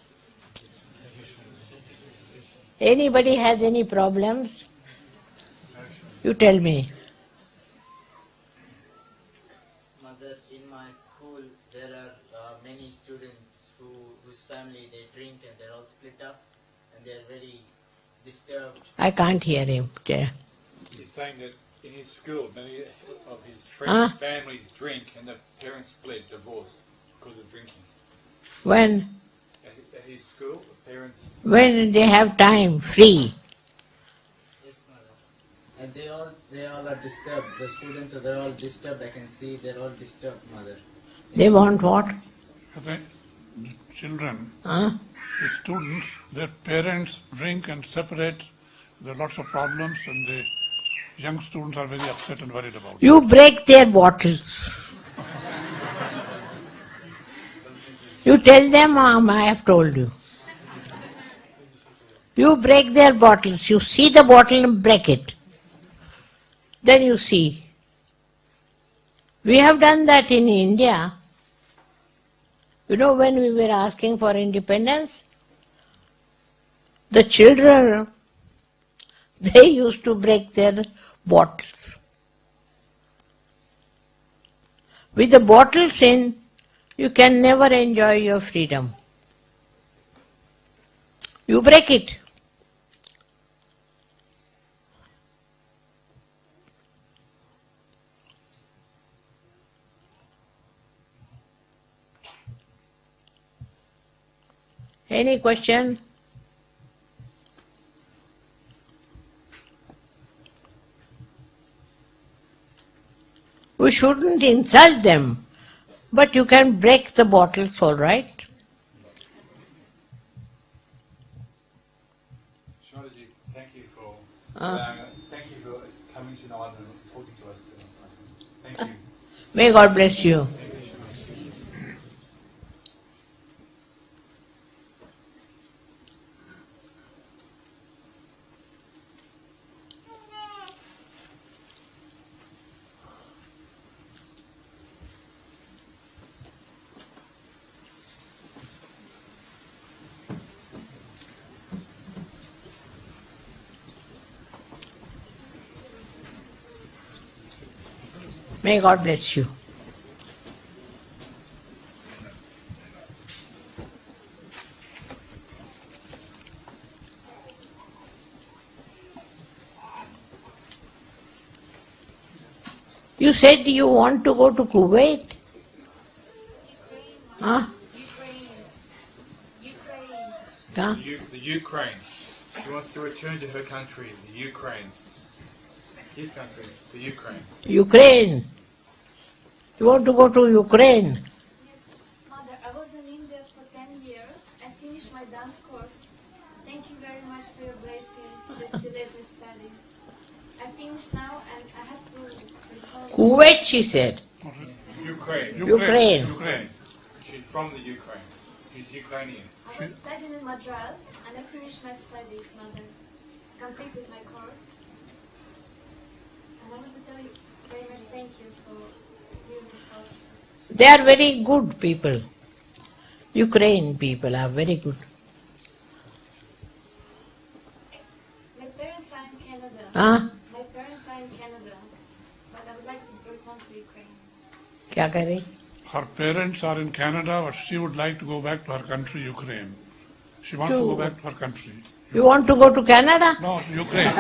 Anybody has any problems? You tell me. Mother, in my school there are many students whose family they drink and they're all split up and they're very disturbed. I can't hear him. He's saying that in his school, many of his friends' families drink and the parents split, divorce because of drinking. When? At his school, the parents... When they have time, free. Yes, mother. And they all are disturbed. The students they're all disturbed. I can see they're all disturbed, mother. They want what? The children, Huh? the students, their parents drink and separate. There are lots of problems, and the young students are very upset and worried about it. You break their bottles. You tell them, I have told you. You break their bottles. You see the bottle and break it. Then you see. We have done that in India. You know, when we were asking for independence, the children, they used to break their bottles. With the bottles in, you can never enjoy your freedom. You break it. Any question? We shouldn't insult them, but you can break the bottles, all right? Shondaji, thank you for Ah. coming tonight and talking to us tonight. Thank you. May God bless you. May God bless you. You said you want to go to Kuwait? Huh? Huh? The Ukraine. She wants to return to her country, the Ukraine. His country, the Ukraine. Ukraine. You want to go to Ukraine? Mother, I was in India for 10 years. I finished my dance course. Thank you very much for your blessing that you let me study. I finished now and I have to return. Kuwait, she said. Ukraine. Ukraine. Ukraine. She's from the Ukraine. She's Ukrainian. I was studying in Madras and I finished my studies, Mother. Completed my course. And I want to tell you very much thank you for giving this help. They are very good people. Ukraine people are very good. My parents are in Canada. Huh? My parents are in Canada. But I would like to return to Ukraine. क्या कह रही? Her parents are in Canada, but she would like to go back to her country, Ukraine. She wants to go back to her country. You want to go to Canada? No, Ukraine.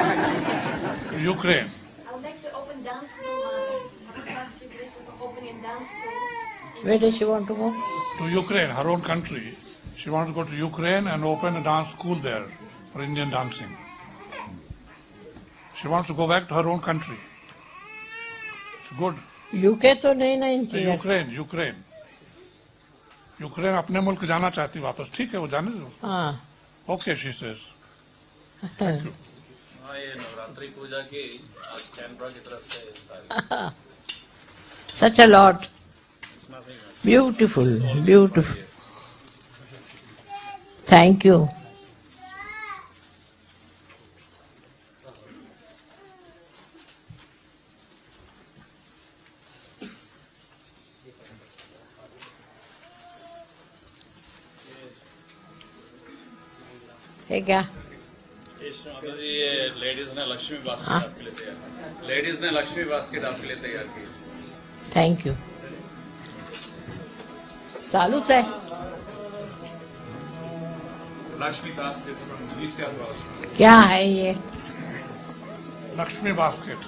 Ukraine. I would like to open dance school, Mother. I would ask you this to open a dance school. Where does she want to go? To Ukraine, her own country. She wants to go to Ukraine and open a dance school there for Indian dancing. She wants to go back to her own country. It's good. UK तो नहीं ना इनकी. Ukraine अपने मुल्क जाना चाहती वापस. ठीक है, वो जाने दो. हाँ. Okay, she says. हाँ, ये नवरात्रि पूजा की आज कैनबरा की तरफ से सारी. Such a lot. Beautiful, beautiful. Thank you. है क्या? ये लेडीज ने लक्ष्मी बास्केट आपके लिए तैयार की. लेडीज ने लक्ष्मी बास्केट आपके लिए तैयार की. Thank you. चालूच आहे. Lakshmi basket from New South Wales. क्या है ये? लक्ष्मी बास्केट.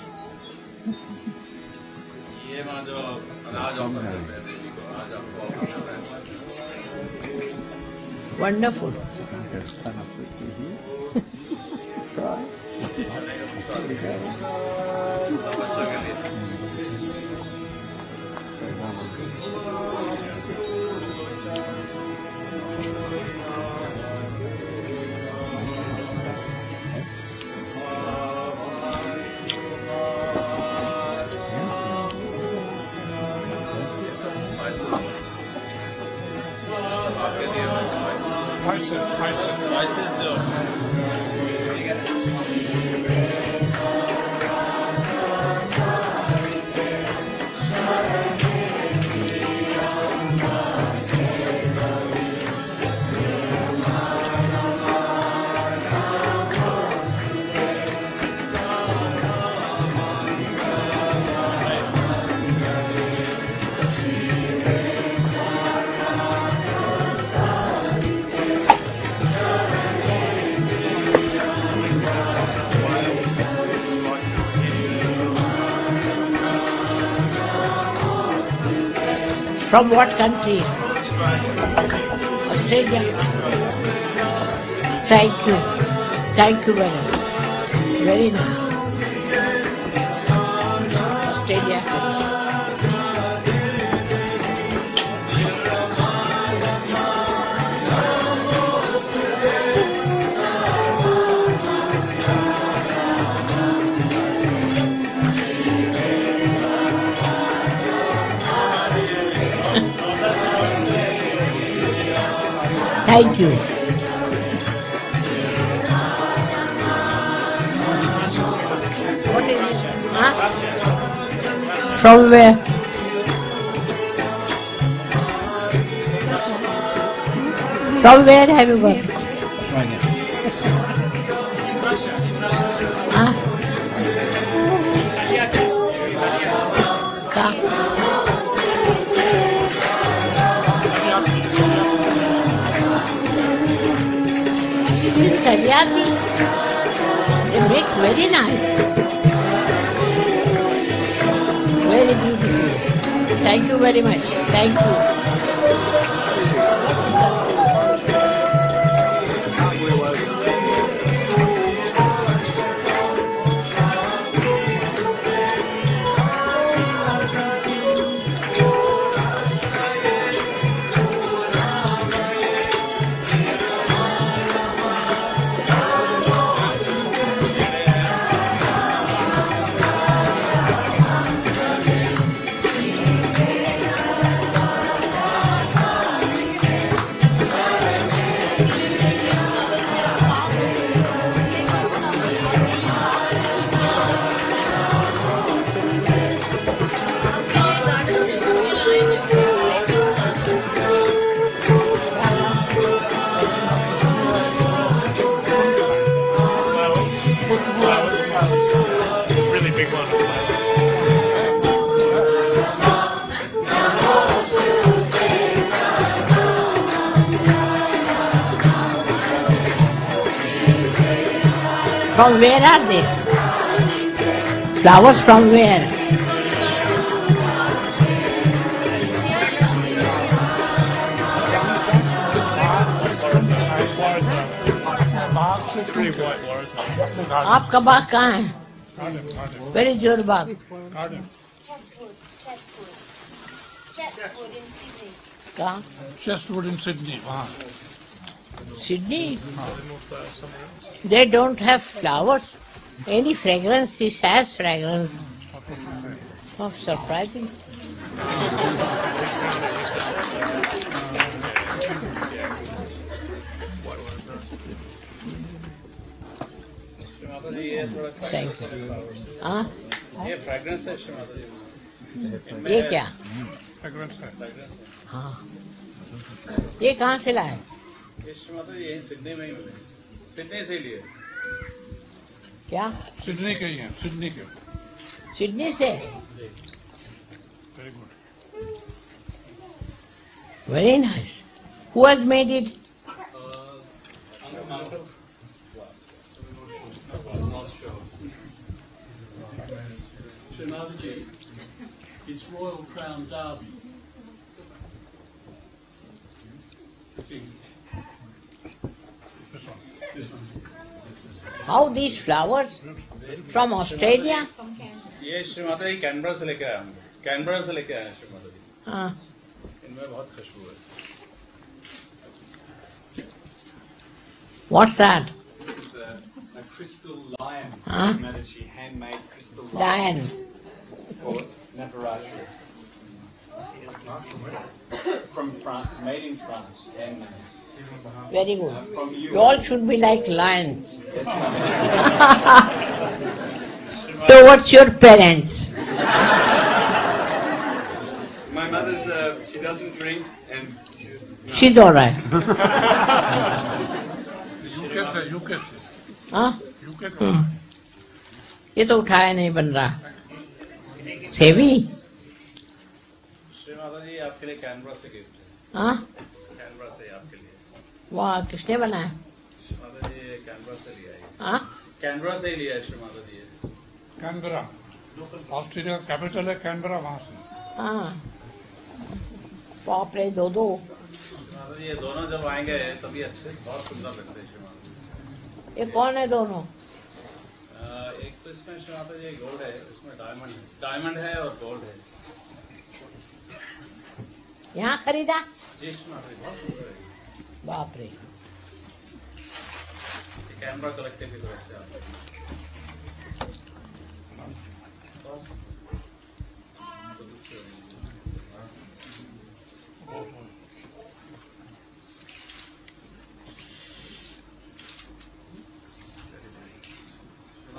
ये वहाँ जो अनाज ऑफर करते हैं देवी को, आज आपको ऑफर कर रहे हैं. वंडरफुल. सब बच्चों के लिए. आपके लिए स्पाइसेस जो From what country? Australia. Thank you. Thank you very much. Very nice. Australia. Thank you. What is it? Huh? From where? From where have you got? Huh? कहाँ? Sri Kalyani. They make very nice. Very beautiful. Thank you very much. Thank you. Really big one. From where are they? Flowers from where? बाग से Pretty white flowers. आपका बाग कहाँ है? Garden Where is your Bagh? Garden Chatswood in Sydney. कहाँ? चेस्टवुड in Sydney वहाँ Sydney? They don't have flowers. Any fragrance? This has fragrance. Oh, surprising. माता जी ये थोड़ा Thank you. हाँ? ये फ्रेग्रेंस है श्री माता जी इनमें ये क्या? फ्रेग्रेंस है फ्रेग्रेंस है हाँ. ये कहाँ से लाए? ये श्री माता जी यही सिडनी में ही मिले सिडनी से ही लिए क्या? सिडनी के ही हैं सिडनी के सिडनी से? Very good Very nice. Who has made it? Shrimadaji, it's Royal Crown Derby. This one. How these flowers? From Australia? ये श्री माता जी कैनबरा से लेके आया हूँ कैनबरा से लेके आए हैं श्री माता जी हाँ. इनमें बहुत खुशबू है What's that? This is a crystal lion, Huh? Medici, handmade crystal Lion. for Navaratri. From France, made in France, handmade. Very good. From You Europe. all should be like lions. Yes, Towards your parents. my mother's, she doesn't drink and she's... She's all right. UK से हाँ? UK का ये तो उठाया नहीं बन रहा. सेवी? श्री माता जी आपके लिए कैनबरा से गिफ्ट है हाँ? कैनबरा से आपके लिए वाह, किसने बनाया? श्री माता जी ये कैनबरा से लिया है हाँ? कैनबरा से ही लिया है श्री माता जी ये कैनबरा ऑस्ट्रेलिया का कैपिटल है कैनबरा वहाँ से हाँ. बाप रे, दो. श्री माता जी ये दोनों जब आएंगे तभी अच्छे बहुत सुंदर लगते हैं श्री माता जी ये कौन है दोनों? एक तो इसमें श्री माता जी गोल्ड है इसमें डायमंड है और गोल्ड है यहाँ खरीदा? जी श्री माता जी बहुत सुंदर है बाप रे. कैमरा कलेक्टिव की तरफ से आप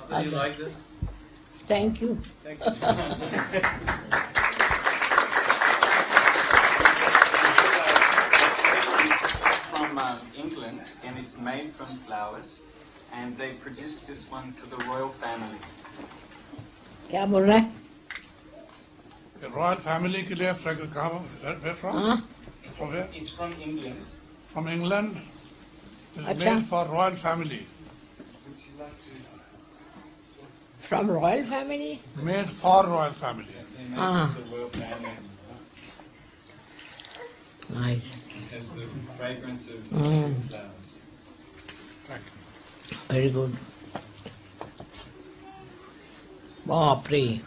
Do you like this? Thank you. Thank you. It's from England and it's made from flowers and they produced this one for the royal family. क्या बोल रहा है? रॉयल फैमिली के लिए कहाँ हाँ? From It's from England. From England It's Acha. made for royal family. From royal family? Made for royal family. Ah, The royal family nice. has the fragrance of flowers. Thank you. Very good. Baapre.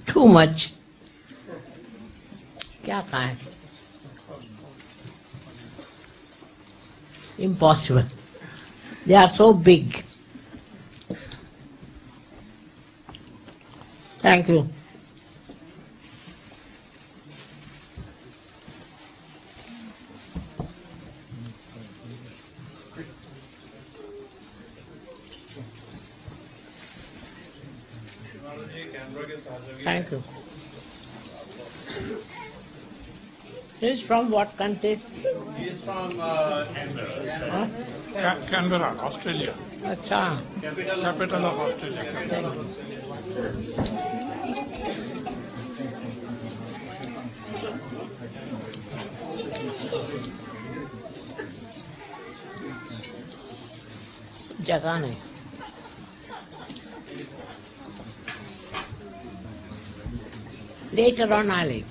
Too much. क्या खाएं? Impossible. They are so big. Thank you. Thank you. He is from what country? He is from Canberra. Huh? Canberra, Australia. Acha. Capital of Australia. जगह नहीं. Later on I'll eat.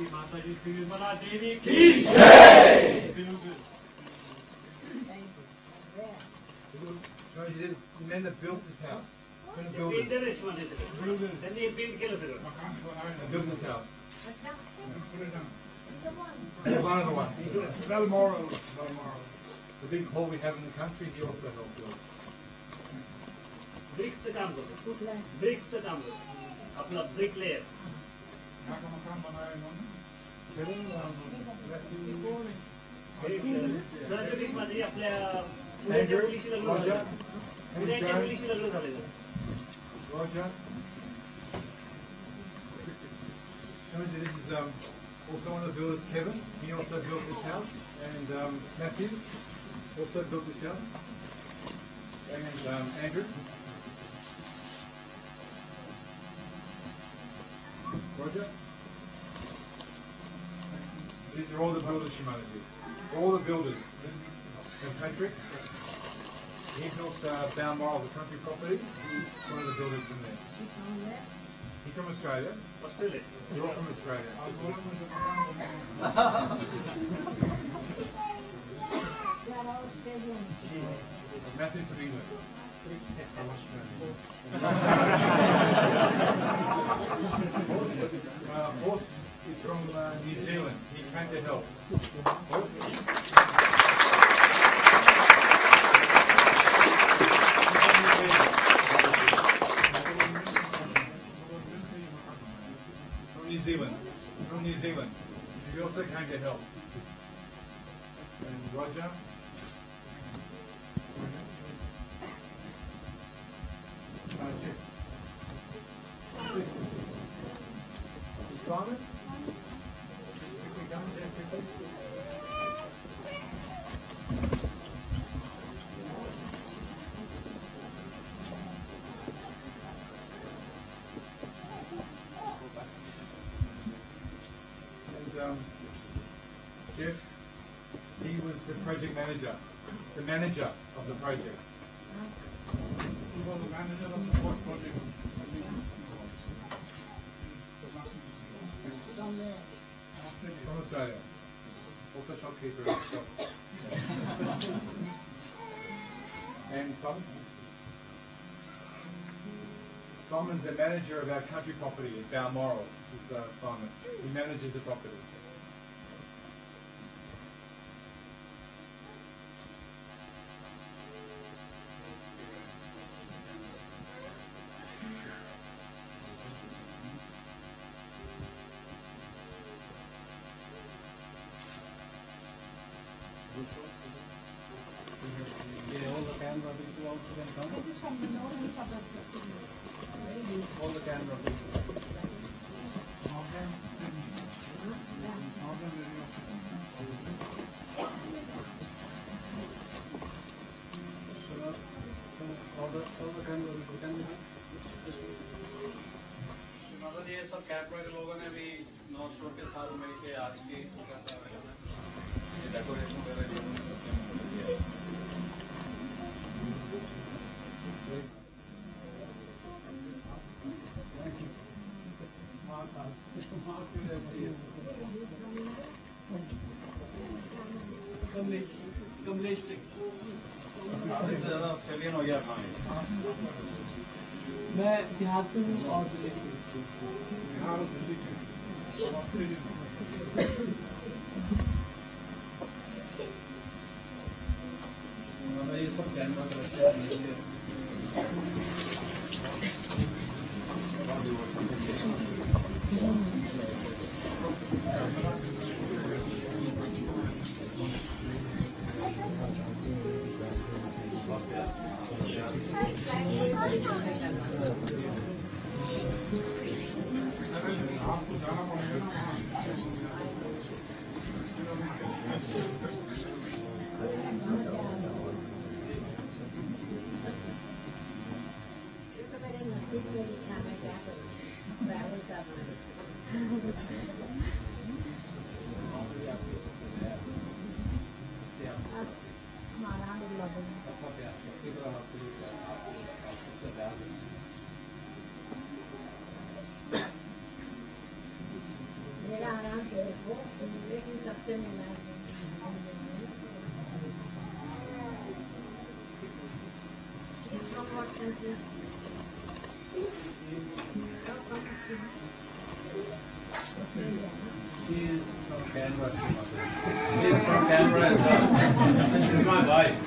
Shri Mataji Shri Vimala Devi ki jai. The men that built this house. From the builders. Then they build Kelabir. They built this house. Put it down. One of the ones. Balmoral. The big hall we have in the country, he also helped build. BRICS से काम करो, BRICS से काम करो, अपना brick layer. यहाँ का मकान बनाया इन्होंने। सर्टिफिकेट मध्ये आपल्या पुण्याच्या मुलीशी लग्न झालं, पुण्याच्या मुलीशी लग्न झालेलं. Roger. This is also one of the builders, Kevin. He also built this house. And Matthew also built this house. And Andrew. Roger. These are all the builders, Shimanaji. All the builders in country. He built Balmoral, the country property. He's one of the builders from there. He's from Australia. Australia. You're all from Australia. Matthew's from England. Horst is from New Zealand. He came to help. From New Zealand. He also came to help. And Roger. Simon? Jeff, he was the project manager, the manager of the project. He was the manager of the port project. From Australia. Also shopkeeper. Shop. And Thomas? Simon's the manager of our country property at Balmoral. This is Simon. He manages the property. Yeah, all the camera people also can come. This is from the northern suburbs of Sydney. All the camera people. मतलब ये सब cataract लोगों ने भी north शोर के साथ मिलके आज की डेकोरेशन वगैरह कमलेश सिंह ज़्यादा ऑस्ट्रेलियन हो गया अपना मैं बिहार से हूँ और दिल्ली से बिहार और दिल्ली के ऑस्ट्रेलियन ये सब कैमरा करते मेरा आराम से She is from Canberra. She is from Canberra as well. She's my wife.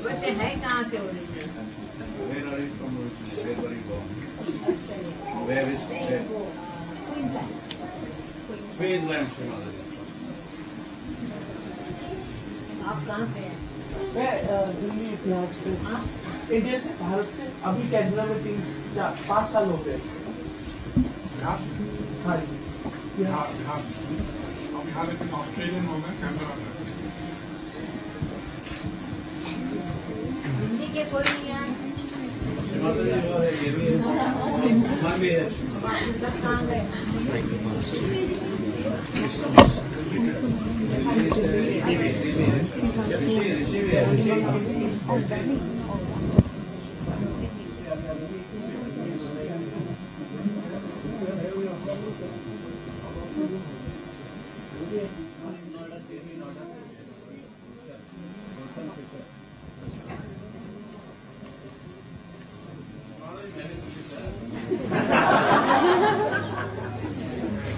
वैसे है कहाँ से original? Where are you from originally? Where were you born? Where is she? Queensland, Shrimali. आप कहाँ से हैं? मैं दिल्ली इतिहास से इंडिया से भारत से अभी कैनेडा में 5 साल हो गए। हाँ जी बिहार लेकिन ऑस्ट्रेलियन हो गए कैमरा में हिंदी के कोई नहीं आए? ये भी है। मन भी है। सब कहाँ गए?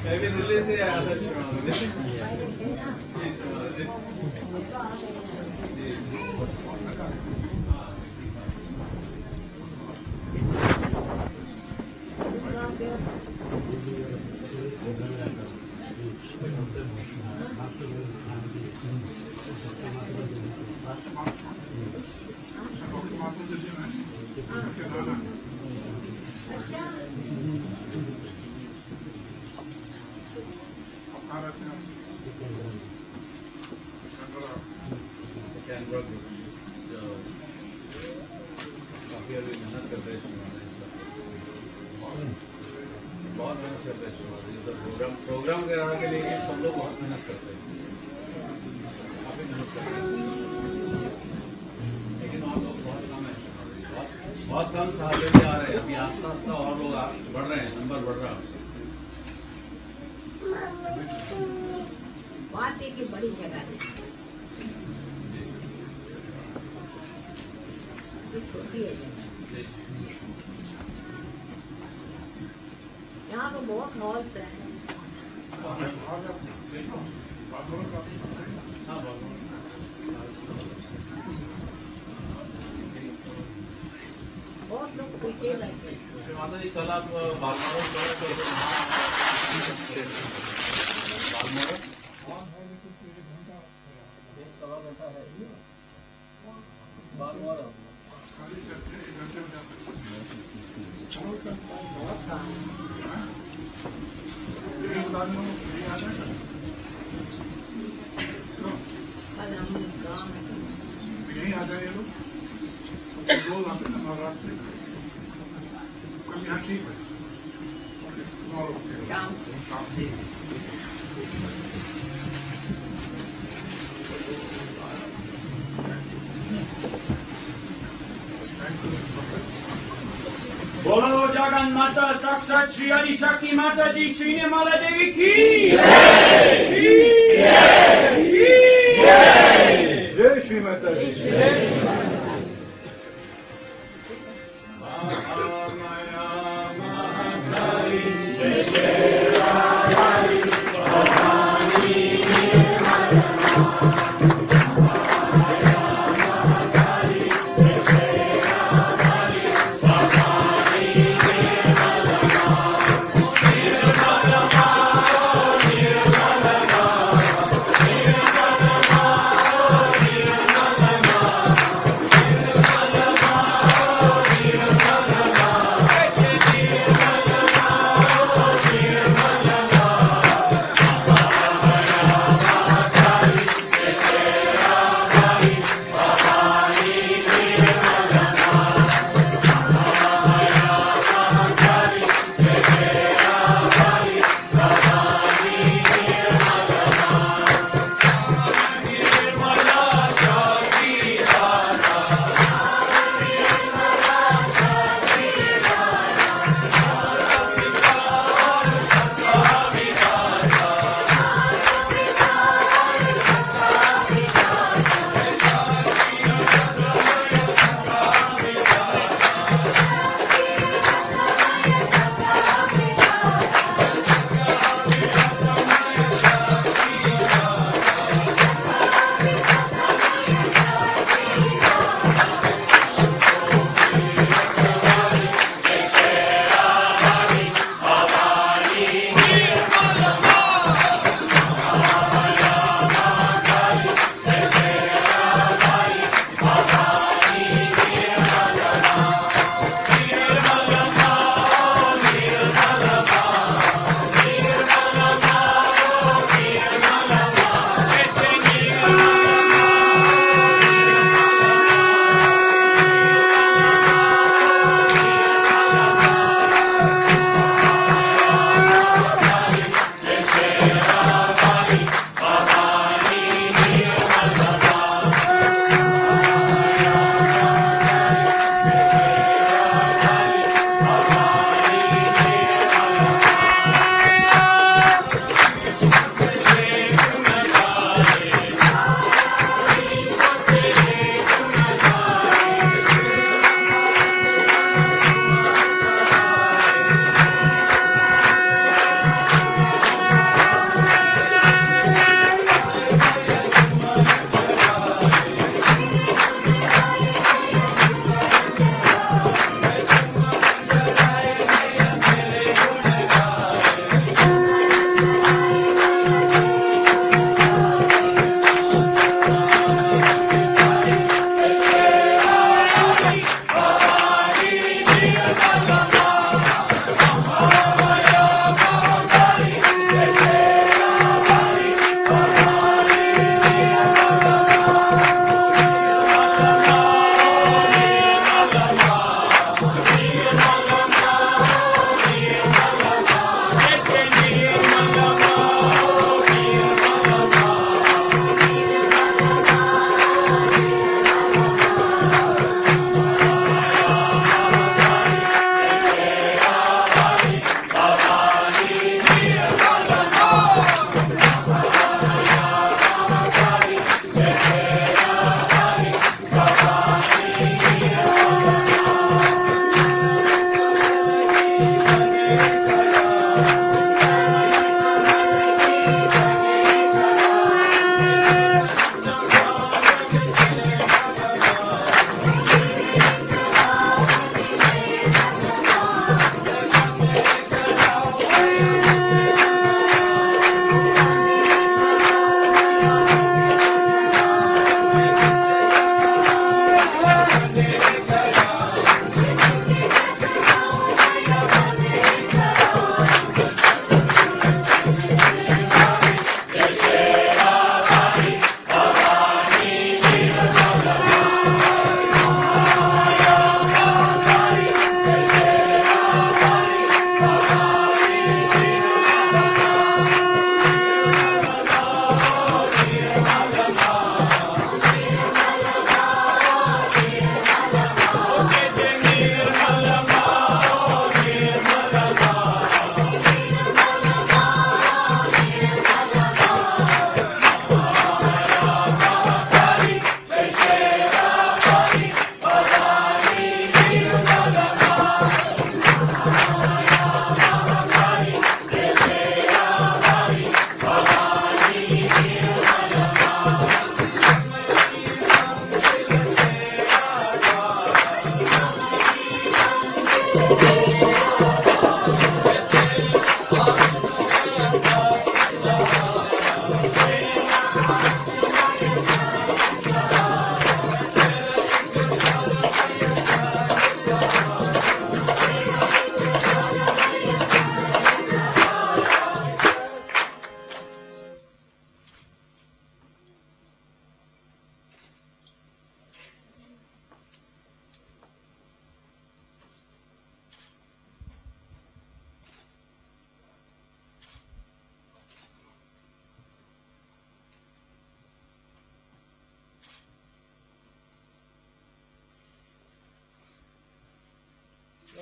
Maybe दिल्ली से आया था श्रीमान। बहुत मेहनत करते हैं प्रोग्राम कराने के लिए सब लोग बहुत मेहनत करते हैं काफी मेहनत करते हैं लेकिन और लोग बहुत कम है बहुत कम सहयोगी आ रहे हैं अभी आस्ता आस्ता और लोग बढ़ रहे हैं नंबर बढ़ रहा है बात एक ही बड़ी जगह है छोटी है यहाँ तो बहुत मौज है बहुत लोग पीछे लगे माता जी कल आप बालमोड़ यही आ जाए लोग रोज आते हैं नवरात्र कल यहाँ ठीक है बोलो जगन माता साक्षात श्री आदि शक्ति माता जी श्री निर्मला देवी की जय श्री माता जी।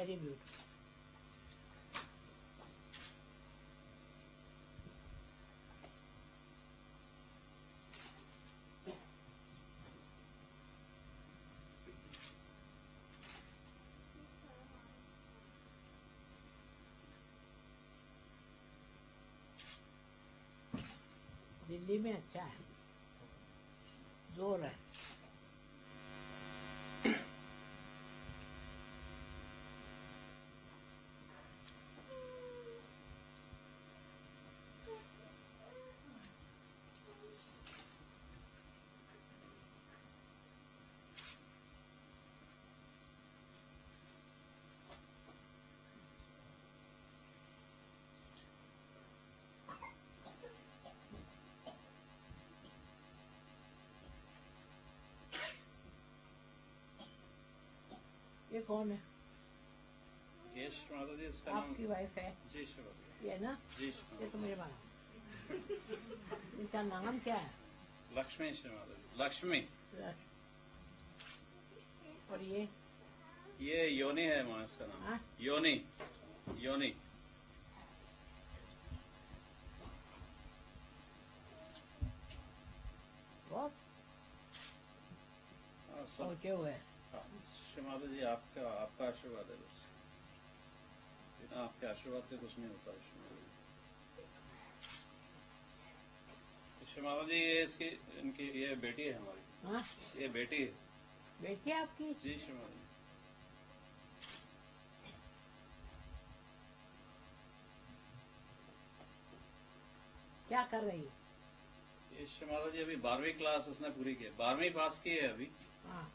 Very beautiful. दिल्ली में अच्छा है, जोर है. ये कौन है? ये माता जी इसका नाम आपकी वाइफ है? जी श्रीमती ये ना? जी ये तो मेरे पास. इनका नाम क्या है? लक्ष्मी श्रीमाता जी लक्ष्मी और ये योनि है माँ इसका नाम. हाँ? योनि योनि बहुत सोचे हुए. श्रीमाता जी आपका आशीर्वाद है बस. बिना आपके आशीर्वाद के कुछ नहीं होता श्रीमाता जी. ये इसकी इनकी ये बेटी है हमारी. हाँ? ये बेटी है. बेटी है आपकी? जी श्रीमाता जी. क्या कर रही है? ये श्रीमाता जी अभी 12वीं क्लास इसने पूरी की है. 12वीं पास की है अभी. हाँ.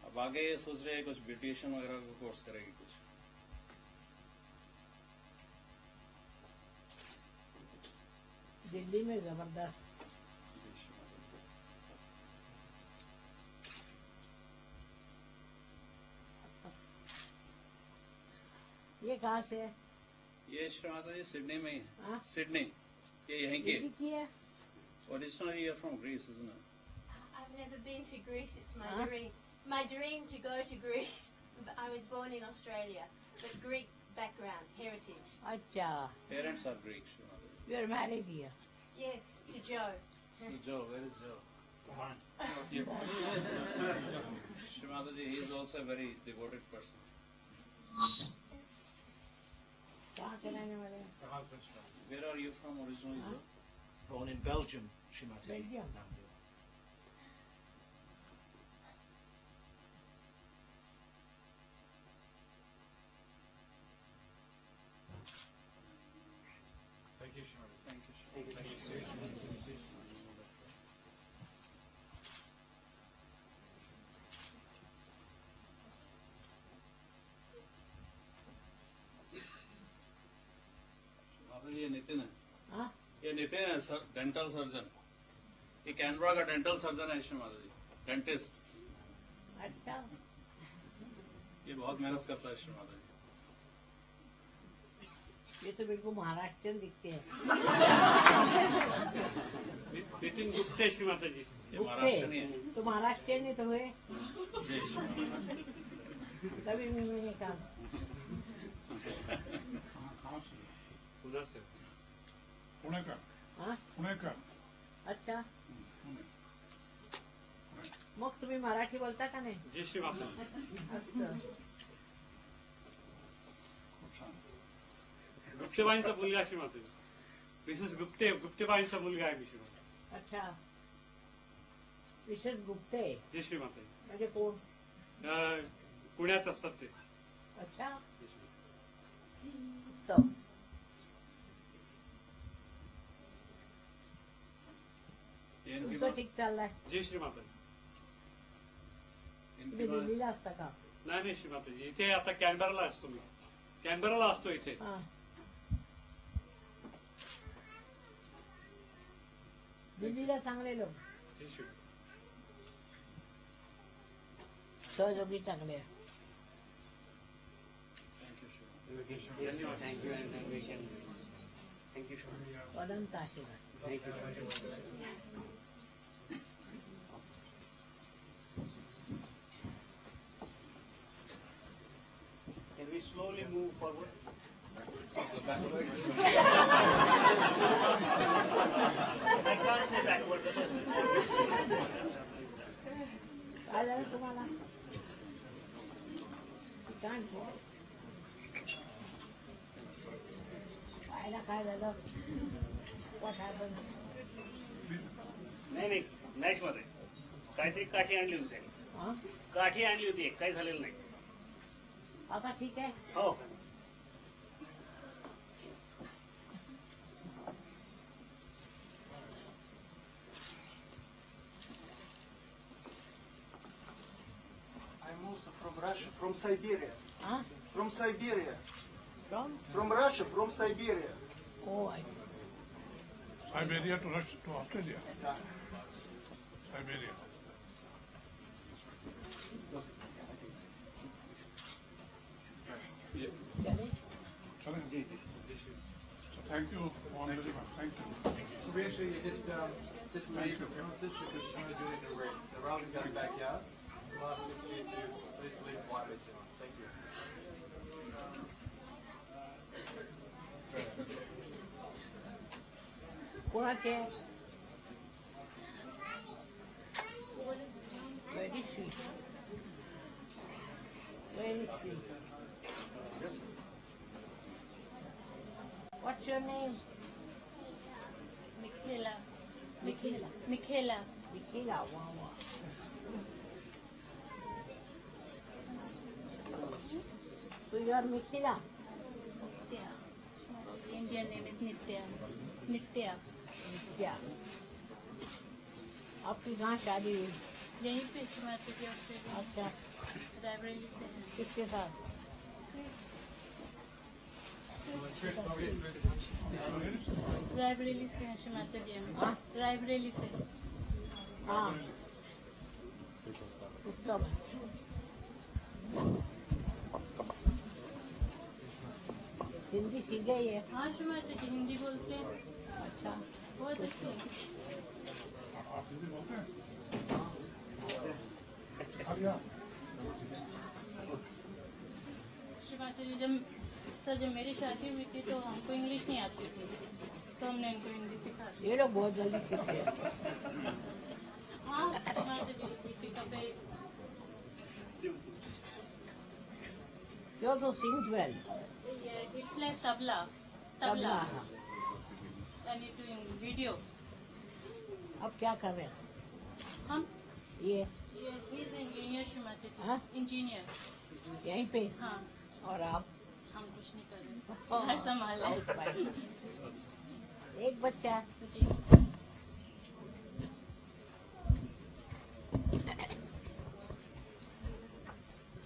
अब आगे ये सोच रहे हैं कुछ ब्यूटिशियन वगैरह का कोर्स करेगी कुछ. दिल्ली में जबरदस्त. ये कहाँ से है? ये श्रीमाता जी सिडनी में ही है. हाँ? सिडनी. ये यहीं की दिल्ली की है? ओरिजिनली ये from Greece isn't it? I've never been to Greece. It's my Huh? dream. My dream to go to Greece. But I was born in Australia, but Greek background, heritage. अच्छा. Parents are Greek, Shrimati. You are married here. Yes, to Joe. Joe, where is Joe? Shrimati ji, he is also a very devoted person. कहाँ के रहने वाले हैं? Where are you from originally, Joe? Born in Belgium, Shrimati. Belgium. Thank you, Shimon. Thank you. ये नितिन है. हाँ? ये नितिन है सर, डेंटल सर्जन. ये कैनबरा का डेंटल सर्जन है श्रीमाता जी. डेंटिस्ट. अच्छा. ये बहुत मेहनत करता है श्रीमाता जी. ये तो बिल्कुल महाराष्ट्रियन दिखते हैं. नितिन गुप्ते श्रीमाता जी. ये गुप्ते महाराष्ट्र है. तो महाराष्ट्रियन ही तो हुए. जय श्रीमाता. तभी मैंने कहा. पुणे से. पुणे का. हाँ? पुणे का. अच्छा. मग तुम्ही मराठी बोलता का नाही? जय श्रीमाता. असं. गुप्तेबाईंचा मुलगा श्रीमाता. मिसेस गुप्तेबाईंचा मुलगा आहे मी श्रीमाता. अच्छा. मिसेस गुप्ते. जय श्रीमाता. म्हणजे कोण? पुण्यात असतात ते. अच्छा. तो तुमचं ठीक चाललंय? जय श्रीमाता. तुम्ही दिल्लीला असता का? नाही नाही श्रीमाताजी, इथे आता कॅनबराला असतो मी. कॅनबराला असतो इथे. हा. दिल्लीला चांगले लोक. जय श्रीमाता. सहयोगी चांगले आहे. धन्यवाद. थँक्यू. अनंत आशीर्वाद. Can we slow and move forward. I can't say backward. काय झालं तुम्हाला? काय झालं? What happened? नाही नाही मॅच मध्ये काहीतरी काठी आणली होती त्यांनी. हा? काठी आणली होती एक, काही झालेलं नाही. आता ठीक आहे. हो I'm also from Russia, from Siberia. Huh? From Siberia. From Russia, from Siberia. Oh, Siberia to Russia to Australia. Siberia. Chale? So thank you, Mohammed Ali. Thank you. So we actually just leave the premises because we're going to do it in a race. So rather than going backyard, we'll ask you to please leave quietly. Thank you. कोणाचे? Where is she? Where is she? What's your name? Michaela. Michaela. Michaela, wow. So you are Michaela? Nitya. Indian name is Nitya. Nitya. क्या? आपकी कहाँ शादी हुई? यहीं पे हिमाचल के Australia. अच्छा, रायबरेली से हैं। किसके साथ? रायबरेली से हैं हिमाचल जी में। रायबरेली से। हाँ। उत्तम। हिंदी सीख गई है? हाँ हिमाचल जी हिंदी बोलते हैं। अच्छा। बहुत अच्छे हैं। आप हिंदी बोलते हैं? हाँ। हिमाचल जी जब मेरी शादी हुई थी तो हमको इंग्लिश नहीं आती थी, तो हमने इनको हिंदी सिखा दी। ये लोग बहुत जल्दी सीखते हैं। हाँ हिमाचल जी दीपिका पे। You also sing well. Yeah, it's like tabla. Tabla. And it's doing video. अब क्या कर रहे हैं? हम ये he's engineer Shrimati ji. हाँ? Engineer. यहीं पे? हाँ और आप? हम कुछ नहीं कर रहे, घर संभाल रहे। एक बच्चा? जी।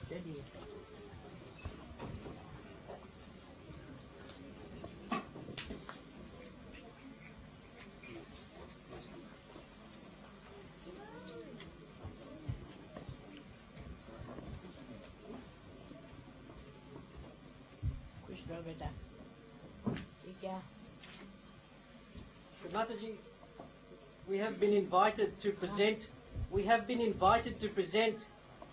चलिए। खुश रहो बेटा। ये क्या? Mataji, we have been invited to present. We have been invited to present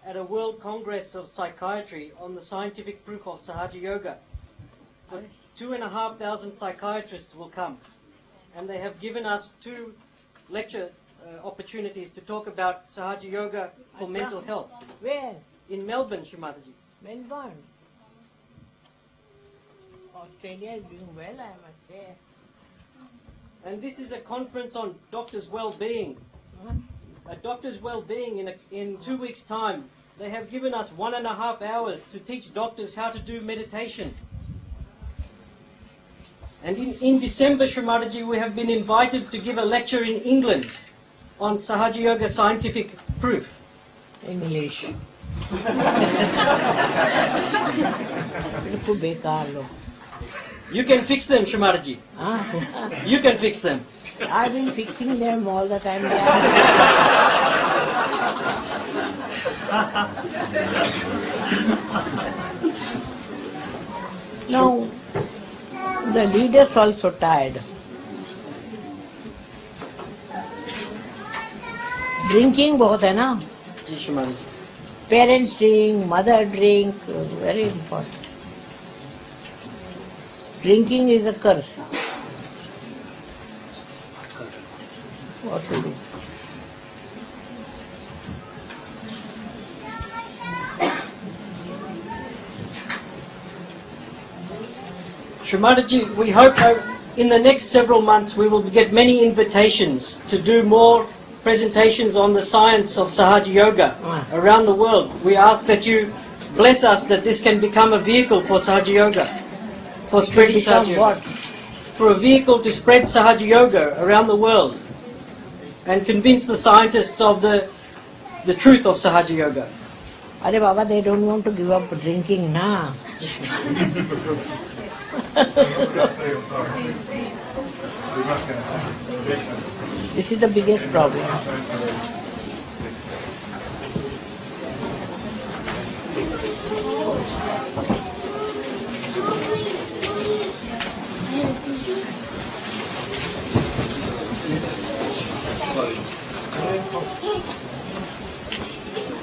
at a World Congress of Psychiatry on the scientific proof of Sahaja Yoga. So 2,500 psychiatrists will come, and they have given us 2 lecture opportunities to talk about Sahaja Yoga for mental health. Where? In Melbourne, Shrimataji. Melbourne. Australia is doing well, I must say. And this is a conference on doctors' well-being. A doctor's well-being in 2 weeks' time. They have given us 1.5 hours to teach doctors how to do meditation. And in December, Shrimataji, we have been invited to give a lecture in England on Sahaja Yoga scientific proof. English. बिल्कुल बेकार लोग। You can fix them, Shrimataji. You can fix them. I've been fixing them all the time. Now, the leaders also tired. Drinking बहुत है ना? जी Shrimataji. Parents drink, mother drink, very important. Drinking is a curse. What to do? Shrimataji, we hope in the next several months we will get many invitations to do more presentations on the science of Sahaja Yoga around the world. We ask that you bless us that this can become a vehicle for Sahaja Yoga, for spreading Become Sahaja what? Yoga. For a vehicle to spread Sahaja Yoga around the world and convince the scientists of the truth of Sahaja Yoga. Are Baba, they don't want to give up drinking, na? This is the biggest problem.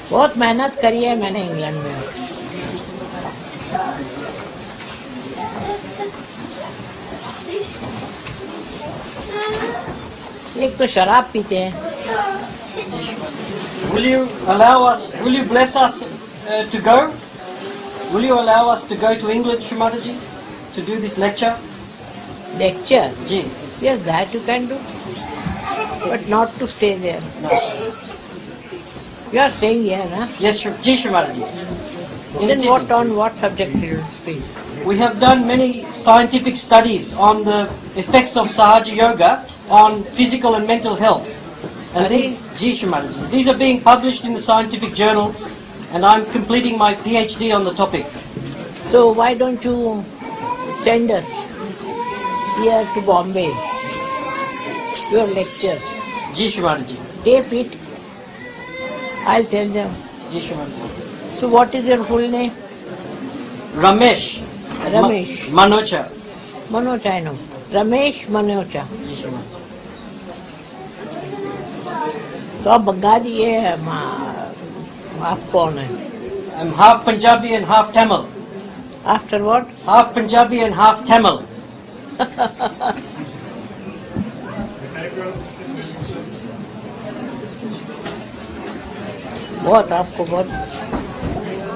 बहुत मेहनत करी है मैंने England में. एक तो शराब पीते हैं. Will you bless us to go? Will you allow us to go to England, Shrimataji, to do this lecture? Lecture? Ji. Yes, that you can do. But not to stay there. No. You are staying here, na? Yes, Ji Shrimataji. Then what on what subject you will speak? We have done many scientific studies on the effects of Sahaja Yoga on physical and mental health. And these are being published in the scientific journals, and I'm completing my PhD on the topic. So why don't you send us here to Bombay, your lectures? Ji Shrimataji. Tape it. I'll tell them. Ji Shrimataji. So what is your full name? Ramesh. Ramesh. Manocha. Manocha, I know. Ramesh Manocha. Ji Shrimataji. तो आप बंगाली है, आप कौन है? I'm half Punjabi and half Tamil. After what? Half Punjabi and half Tamil. बहुत आपको बहुत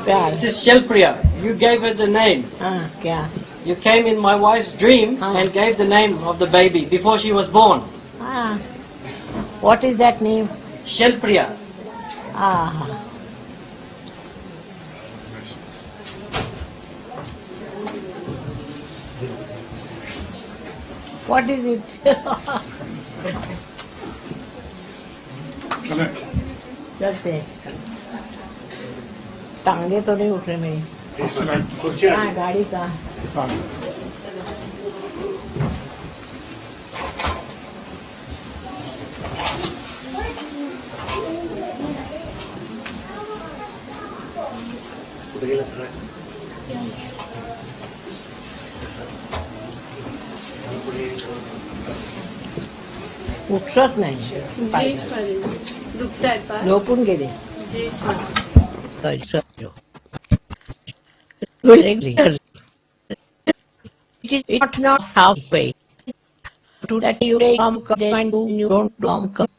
प्यार. This is Shelpriya. You gave her the name. हाँ क्या? You came in my wife's dream and gave the name of the baby before she was born. हाँ. What is that name? Shelpriya. Ah. What is it? चलते. टांगे तो नहीं उठ रहे मेरी. हाँ गाड़ी का. उठत नाही. झोपून गेले. It's not halfway. To that you come and you don't come.